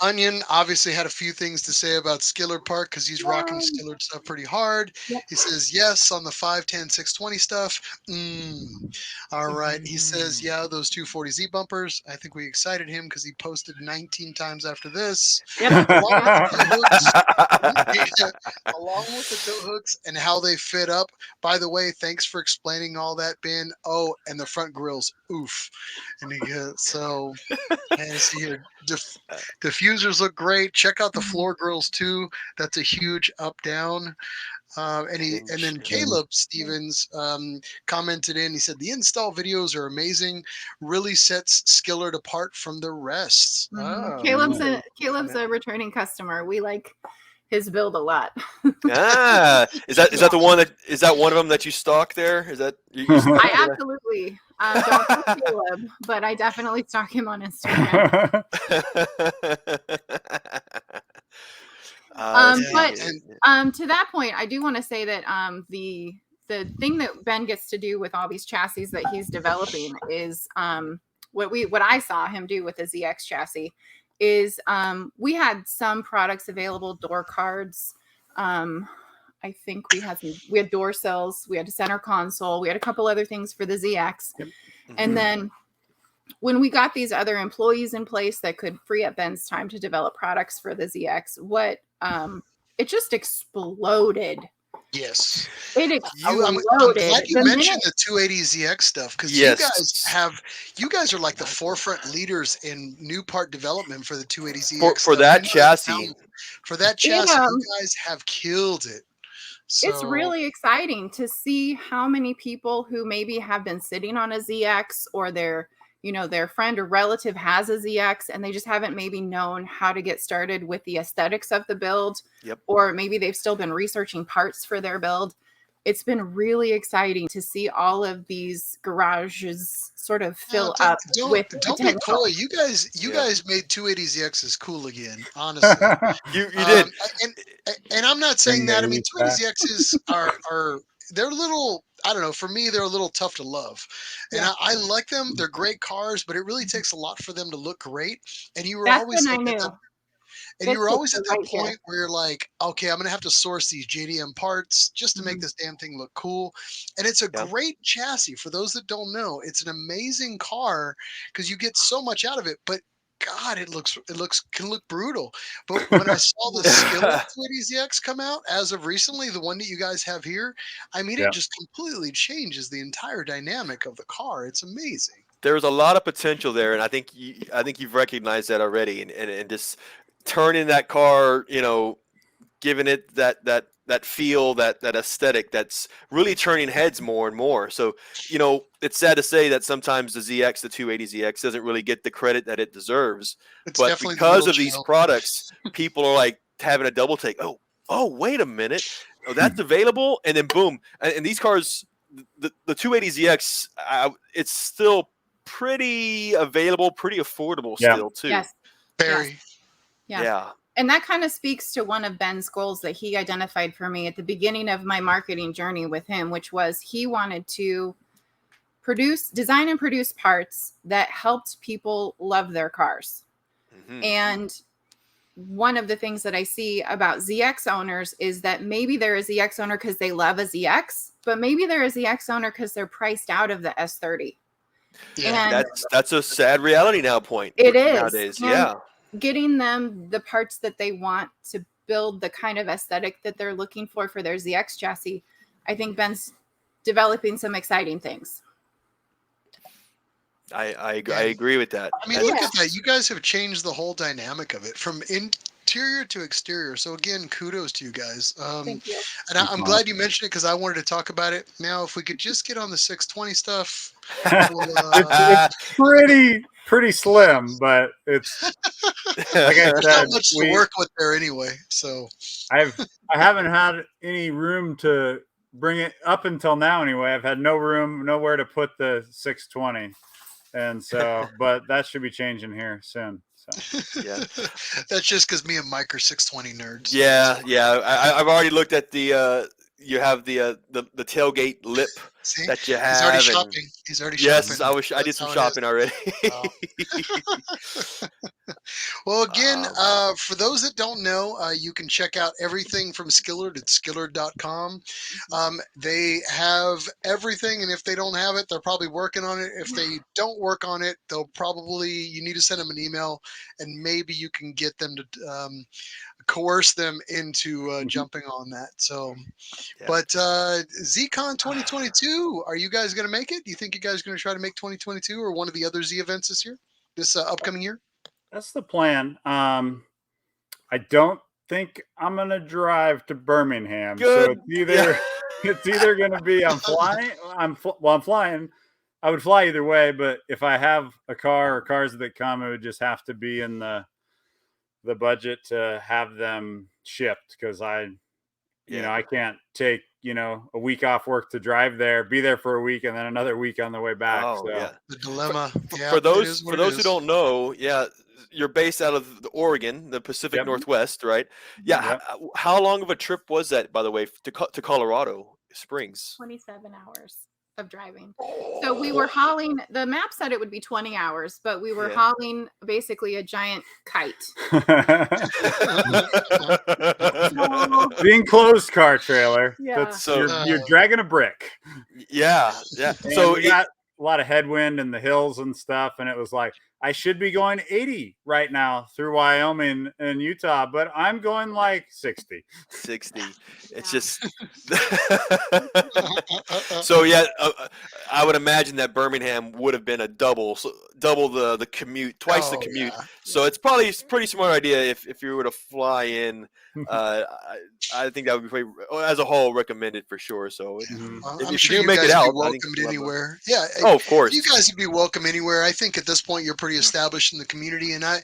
Onion obviously had a few things to say about Skillard Park because he's rocking Skillard stuff pretty hard. Yep. He says yes on the 510 620 stuff. All right. He says those 240Z bumpers. I think we excited him because he posted 19 times after this. Yep. Along with the tow hooks and how they fit up. By the way, thanks for explaining all that, Ben. Oh, and the front grills. Oof. And he see here, diffusers look great. Check out the floor grills too. That's a huge up down. And then Caleb Stevens commented in. He said the install videos are amazing. Really sets Skillard apart from the rest. Caleb's a returning customer. We like his build a lot. Is that the one is that one of them that you stalk there? Is that I absolutely don't know Caleb, but I definitely stalk him on Instagram. But and to that point, I do want to say that the thing that Ben gets to do with all these chassis that he's developing is what I saw him do with the ZX chassis is we had some products available, door cards. I think we had door sills, we had a center console, we had a couple other things for the ZX. Yep. And then when we got these other employees in place that could free up Ben's time to develop products for the ZX, it just exploded. yes, It I'm exploded. glad you mentioned the 280ZX stuff because Yes. you guys are like the forefront leaders in new part development for the 280ZX For stuff. that You guys chassis. for that chassis, you guys have killed it. It's So really exciting to see how many people who maybe have been sitting on a ZX or their friend or relative has a ZX and they just haven't maybe known how to get started with the aesthetics of the build. Yep. Or maybe they've still been researching parts for their build. It's been really exciting to see all of these garages sort of fill up with don't be potential. coy. You guys made 280ZXs cool again, honestly. You did. And I'm not saying Bring that. the I mean, heat back. 280ZXs are they're a little, I don't know, for me they're a little tough to love. And Yeah. I like them. They're great cars, but it really takes a lot for them to look great. And you were That's always when I like knew. and you were This always is at the that right here. point where you're like, okay, I'm gonna have to source these JDM parts just to make Mhm. this damn thing look cool. And it's a Yep. great chassis. For those that don't know, it's an amazing car because you get so much out of it. But God, it can look brutal. But when I saw the Skillard 280ZX come out as of recently, the one that you guys have here, I mean, Yeah. it just completely changes the entire dynamic of the car. It's amazing. There's a lot of potential there, and I think you've recognized that already, and just turning that car, giving it that feel, that aesthetic, that's really turning heads more and more. So, it's sad to say that sometimes the ZX, the 280ZX, doesn't really get the credit that it deserves. It's But definitely the because middle of these child. products, people are like having a double take. Oh, wait a minute. Oh, that's available, and then boom, and these cars, the 280ZX, it's still pretty available, pretty affordable Yeah. still too. Yes. Very. Yeah. Yeah. And that kind of speaks to one of Ben's goals that he identified for me at the beginning of my marketing journey with him, which was he wanted to design and produce parts that helped people love their cars. Mhm. And one of the things that I see about ZX owners is that maybe they're a ZX owner because they love a ZX, but maybe they're a ZX owner because they're priced out of the S30. Yeah. And That's a sad reality nowadays. And Yeah. getting them the parts that they want to build the kind of aesthetic that they're looking for their ZX chassis, I think Ben's developing some exciting things. I agree with that. I mean, look at that. You guys have changed the whole dynamic of it from interior to exterior. So again, kudos to you guys. Thank you. And I'm glad you mentioned it because I wanted to talk about it. Now, if we could just get on the 620 stuff. It's pretty slim, but it's like I There's not said, much to work with there anyway. So I haven't had any room to bring it up until now. Anyway, I've had nowhere to put the 620, and so, but that should be changing here soon. So Yeah. That's just because me and Mike are 620 nerds. Yeah. I've already looked at the you have the tailgate lip See? that you have. He's already and- shopping. He's already Yes, shopping. I did That's some how it shopping already. Oh. Well, again, for those that don't know, you can check out everything from Skillard at skillard.com. They have everything, and if they don't have it, they're probably working on it. If they don't work on it, you need to send them an email, and maybe you can get them to coerce them into jumping on that. So, Yeah. but ZCon 2022, are you guys going to make it? Do you think you guys are going to try to make 2022 or one of the other Z events this upcoming year? that's the plan. I don't think I'm gonna drive to Birmingham. So Good. it's either gonna be I'm flying. I'm flying. I would fly either way, but if I have a car or cars that come, it would just have to be in the budget to have them shipped because I can't take a week off work to drive there, be there for a week, and then another week on the way back. Oh, So yeah. The dilemma. Yeah, For it those is for what it those who is. don't know, yeah, you're based out of the Oregon, the Pacific Yep. Northwest, right? Yeah. Yep. How long of a trip was that, by the way, to Colorado Springs? 27 hours of driving. So we were hauling, the map said it would be 20 hours, but we were Yeah. hauling basically a giant kite. The enclosed car trailer. Yeah. So You're dragging a brick. yeah. And So we got a lot of headwind in the hills and stuff, and it was like, I should be going 80 right now through Wyoming and Utah, but I'm going like 60. 60. It's Yeah. just so yeah. I would imagine that Birmingham would have been a double the commute, twice the Oh, commute. yeah. So it's probably a pretty smart idea if you were to fly in. I think that would be pretty, as a whole, recommended for sure. So Well, if I'm you sure do you make guys it out, would be I think welcomed you'll have anywhere. Yeah, oh, of course. you guys would be welcome anywhere. I think at this point you're pretty established in the community, and I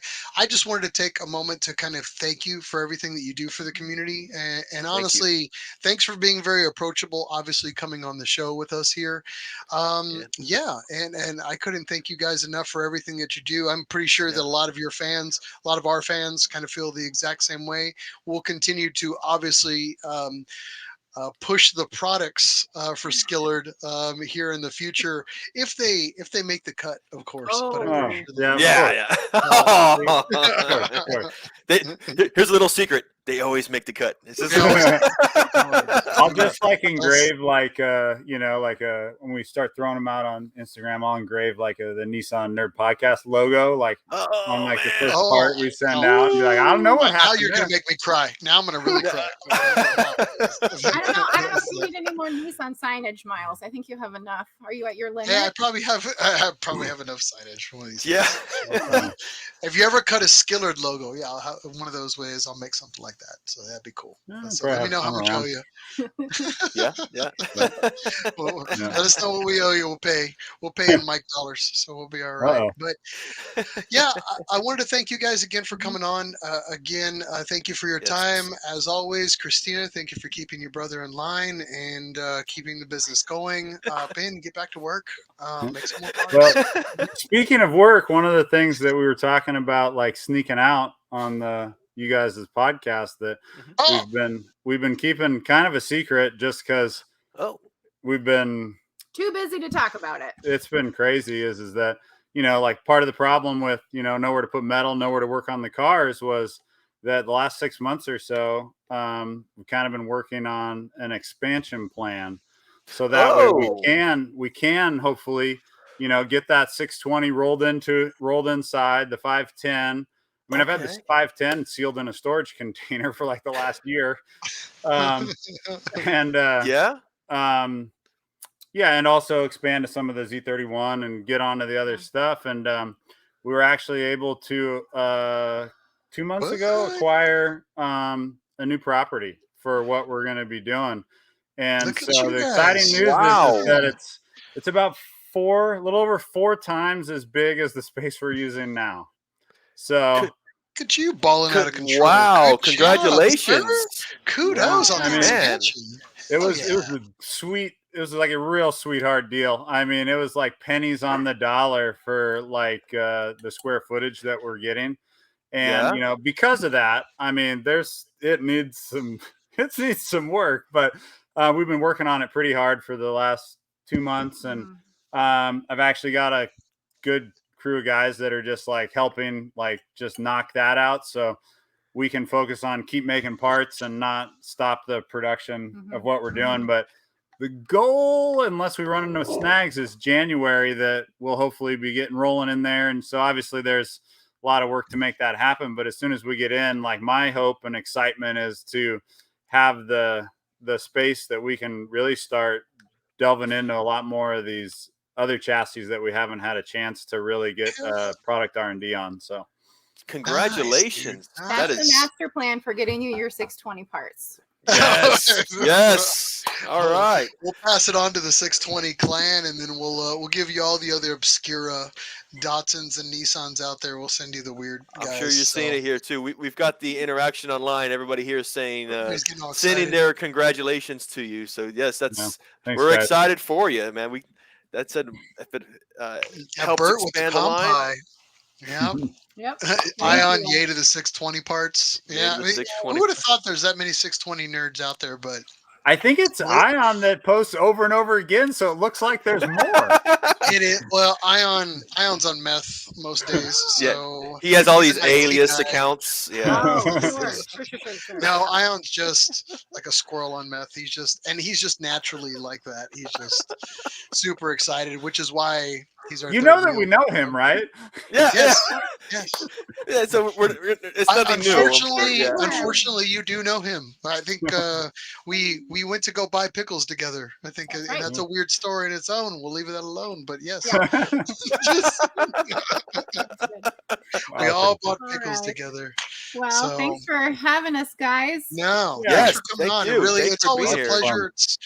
just wanted to take a moment to kind of thank you for everything that you do for the community. And honestly, thanks for being very approachable. Obviously, coming on the show with us here. Yeah, and I couldn't thank you guys enough for everything that you do. I'm pretty sure that a lot of your fans, a lot of our fans, kind of feel the exact same way. We'll continue to obviously. Push the products for Skillard here in the future if they make the cut, of course. But I'm Oh, pretty sure they yeah, will. Yeah. Of course. Here's a little secret. They always make the cut. It's just They always- I'll just like engrave like when we start throwing them out on Instagram, I'll engrave like the Nissan Nerd Podcast logo, like on like the first Oh, part we send out. And be like, I don't know what now happened. you're gonna make me cry. Now I'm gonna really cry. I don't know if you need any more Nissan signage, Miles. I think you have enough. Are you at your limit? Yeah, I probably have enough signage for one of these. Yeah. days. If you ever cut a Skillard logo, yeah, I'll have one of those ways. I'll make something like that. So that'd be cool. So let me know how much I owe you. Yeah. Well, let us know what we owe you. We'll pay in Mike dollars, so we'll be all right. But yeah, I wanted to thank you guys again for coming on. Again, thank you for your time. As always, Christina, thank you for keeping your brother in line and keeping the business going. Ben, get back to work. Make some more progress. Well, speaking of work, one of the things that we were talking about, like sneaking out on you guys' podcast, that we've been keeping kind of a secret, just because we've been too busy to talk about it. It's been crazy. Is that like part of the problem with nowhere to put metal, nowhere to work on the cars was that the last 6 months or so, we've kind of been working on an expansion plan, so that way we can hopefully get that 620 rolled inside the 510. I mean, I've had this 510 sealed in a storage container for like the last year, and and also expand to some of the Z31 and get onto the other stuff. And we were actually able to 2 months ago acquire a new property for what we're going to be doing. And so the exciting news is that it's about a little over 4 times as big as the space we're using now. So Look at you balling out of control. Wow, Good congratulations. job, kudos on the expansion. It was a sweet. It was like a real sweetheart deal. I mean, it was like pennies on the dollar for like the square footage that we're getting. And because of that, I mean, it needs some work, but we've been working on it pretty hard for the last 2 months, and I've actually got a good crew of guys that are just like helping, like just knock that out, so we can focus on keep making parts and not stop the production of what we're doing. But the goal, unless we run into snags, is January, that we'll hopefully be getting rolling in there. And so obviously there's a lot of work to make that happen. But as soon as we get in, like my hope and excitement is to have the space that we can really start delving into a lot more of these other chassis that we haven't had a chance to really get product R&D on. So congratulations. That's the master plan for getting you your 620 parts. Yes. Yes. All right. We'll pass it on to the 620 clan, and then we'll give you all the other obscure Datsuns and Nissans out there. We'll send you the weird guys. I'm sure you're seeing it here too. We've got the interaction online. Everybody here is saying, Everybody's getting all sending excited. their congratulations to you. So yes, Thanks, we're guys. excited for you, man. If it helps Bert with the expand the line. KANPAI. Yeah. Yep. Ion, you. yay to the 620 parts. Yay Yeah. to the I mean, 620 who would have thought there's that many 620 nerds out there, but I think it's Well- Ion that posts over and over again, so it looks like there's more. it is. Well, Ion's on meth most days, so He has all he's these an IT alias guy. accounts. Yeah. Oh, Yes. sure. No, Ion's just like a squirrel on meth. He's just naturally like that. He's just super excited, which is why he's our. You third know that wheel. we know him, right? Yeah. Yes, yes. Yeah. So it's nothing new. Unfortunately, you do know him. I think we went to go buy pickles together. I think, That's and right. that's a weird story in its own. We'll leave that alone. But yes, we all bought All pickles right. together. Well, So- thanks for having us, guys. No, Yeah. thanks for coming Thank on. you. Really, Thanks it's for always a being here. pleasure. It's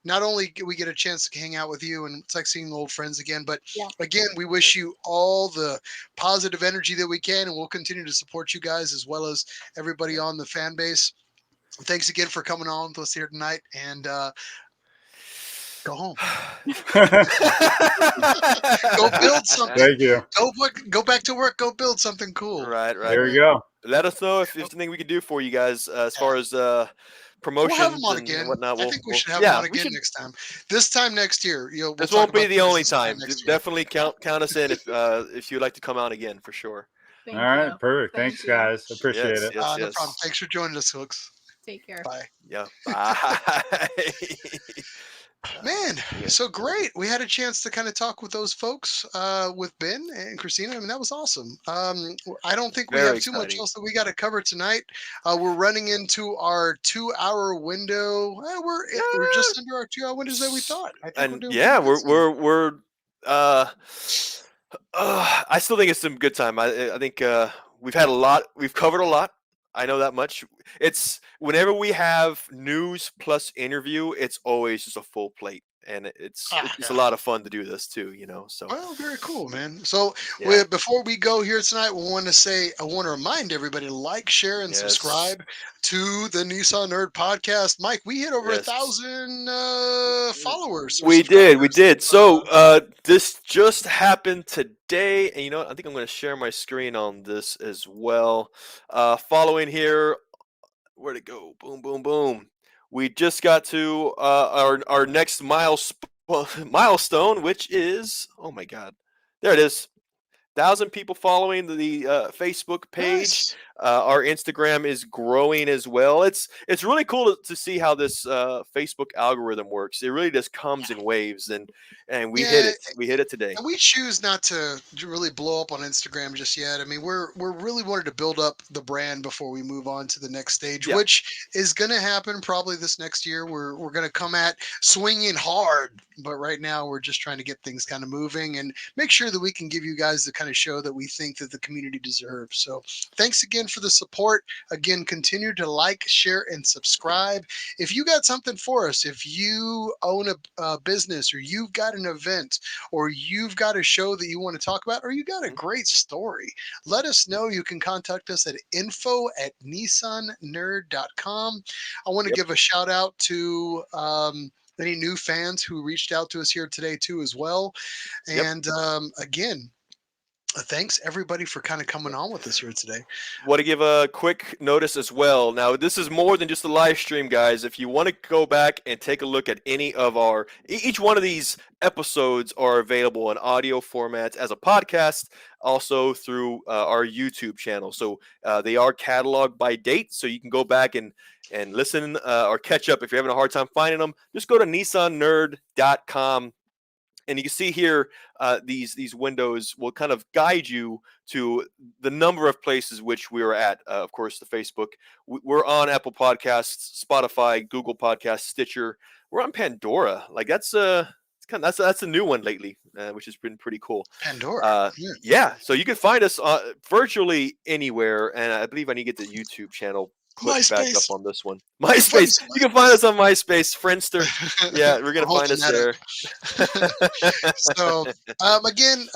not only we get a chance to hang out with you, and it's like seeing old friends again, but Yeah. again, we wish you all the positive energy that we can, and we'll continue to support you guys as well as everybody on the fan base. Thanks again for coming on with us here tonight, and go home. Go build something. Thank you. Go back to work. Go build something cool. Right. There we go. Let us know if there's anything we can do for you guys as far as promotions We'll have him on and again. whatnot. I think we should have him on again next time. This time next year. This won't be the only time. Next year. Definitely count us in if you'd like to come out again for sure. Thank All right, you. perfect. Thank Thanks, you. guys. Appreciate Yes, it. yes. No problem. Thanks for joining us, folks. Take care. Bye. Yeah. Bye. Man, Yeah. so great. We had a chance to kind of talk with those folks, with Ben and Christina. I mean, that was awesome. I don't think we Very have too much exciting. else that we got to cover tonight. We're running into our 2-hour window. We're just under our 2-hour windows that we thought. I think we're And doing yeah, pretty good we're I still think it's some good time. I think we've had a lot. We've covered a lot. I know that much. It's whenever we have news plus interview, it's always just a full plate, and it's a lot of fun to do this too. So Well, very cool, man. So yeah. before we go here tonight, I want to remind everybody to like, share, and Yes. subscribe to the Nissan Nerd Podcast. Mike, we hit over Yes. 1,000 followers. or We did. subscribers. So this just happened today, and I think I'm going to share my screen on this as well. Following here, where'd it go? Boom, boom, boom. We just got to our next milestone, which is, oh my God, there it is. 1,000 people following the Facebook page. Nice. Our Instagram is growing as well. It's really cool to see how this Facebook algorithm works. It really just comes in waves, and we hit it. We hit it today. And we choose not to really blow up on Instagram just yet. I mean, we're really wanted to build up the brand before we move on to the next stage, Yeah. which is going to happen probably this next year. We're going to come at swinging hard, but right now we're just trying to get things kind of moving and make sure that we can give you guys the kind of show that we think that the community deserves. So thanks again for the support. Again, continue to like, share, and subscribe. If you got something for us, if you own a business, or you've got an event, or you've got a show that you want to talk about, or you got a great story, let us know. You can contact us at info@nissannerd.com. I want to give a shout out to any new fans who reached out to us here today too as well. And again, thanks everybody for kind of coming on with us here today. Want to give a quick notice as well. Now, this is more than just a live stream, guys. If you want to go back and take a look at any of each one of these episodes are available in audio formats as a podcast, also through our YouTube channel. So they are cataloged by date, so you can go back and listen or catch up if you're having a hard time finding them. Just go to nissannerd.com. And you can see here, these windows will kind of guide you to the number of places which we are at. Of course, the Facebook. We're on Apple Podcasts, Spotify, Google Podcasts, Stitcher. We're on Pandora. Like that's a new one lately, which has been pretty cool. Pandora. Yeah. So you can find us virtually anywhere, and I believe I need to get the YouTube channel click back up MySpace. on this one. Find us MySpace. on You can find us on MySpace, Friendster. Yeah, we're gonna We're find us holding there. So again,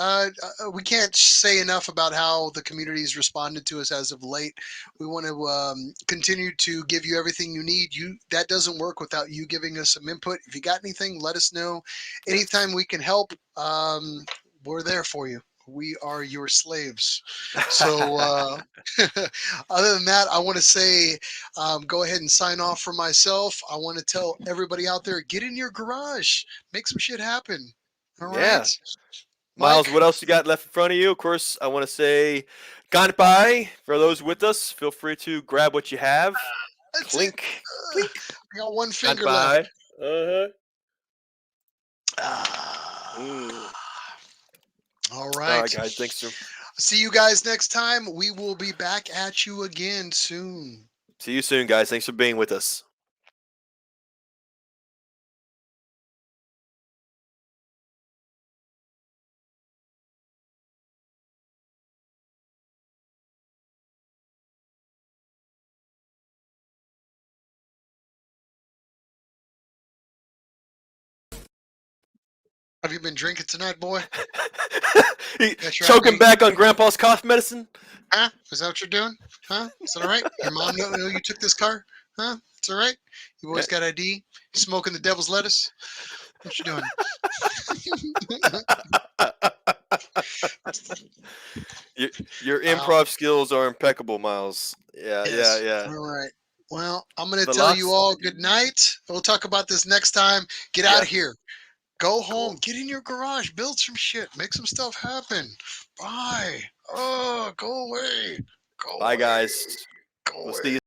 we can't say enough about how the community's responded to us as of late. We want to continue to give you everything you need. That doesn't work without you giving us some input. If you got anything, let us know. Anytime we can help, we're there for you. We are your slaves. So other than that, I want to say go ahead and sign off for myself. I want to tell everybody out there, get in your garage, make some shit happen. All Yeah. right, Miles, Mike? what else you got left in front of you? Of course, I want to say KANPAI. For those with us, feel free to grab what you have. That's it. Clink. Clink. I got one finger left. KANPAI. All All right. right, guys. Thanks, sir. See you guys next time. We will be back at you again soon. See you soon, guys. Thanks for being with us. Have you been drinking tonight, boy? Choking back on Grandpa's cough medicine? Huh? Is that what you're doing? Huh? Is that all right? Your mom know you took this car? Huh? It's all right? You always got ID? You smoking the devil's lettuce? What you doing? Your improv skills are impeccable, Miles. Yeah, Yes. yeah. All right. Well, I'm going to The tell you lots- all good night. We'll talk about this next time. Get out of here. Go home. Get in your garage. Build some shit. Make some stuff happen. Bye. Oh, go away. Go Bye, away. guys. Go We'll away. see you.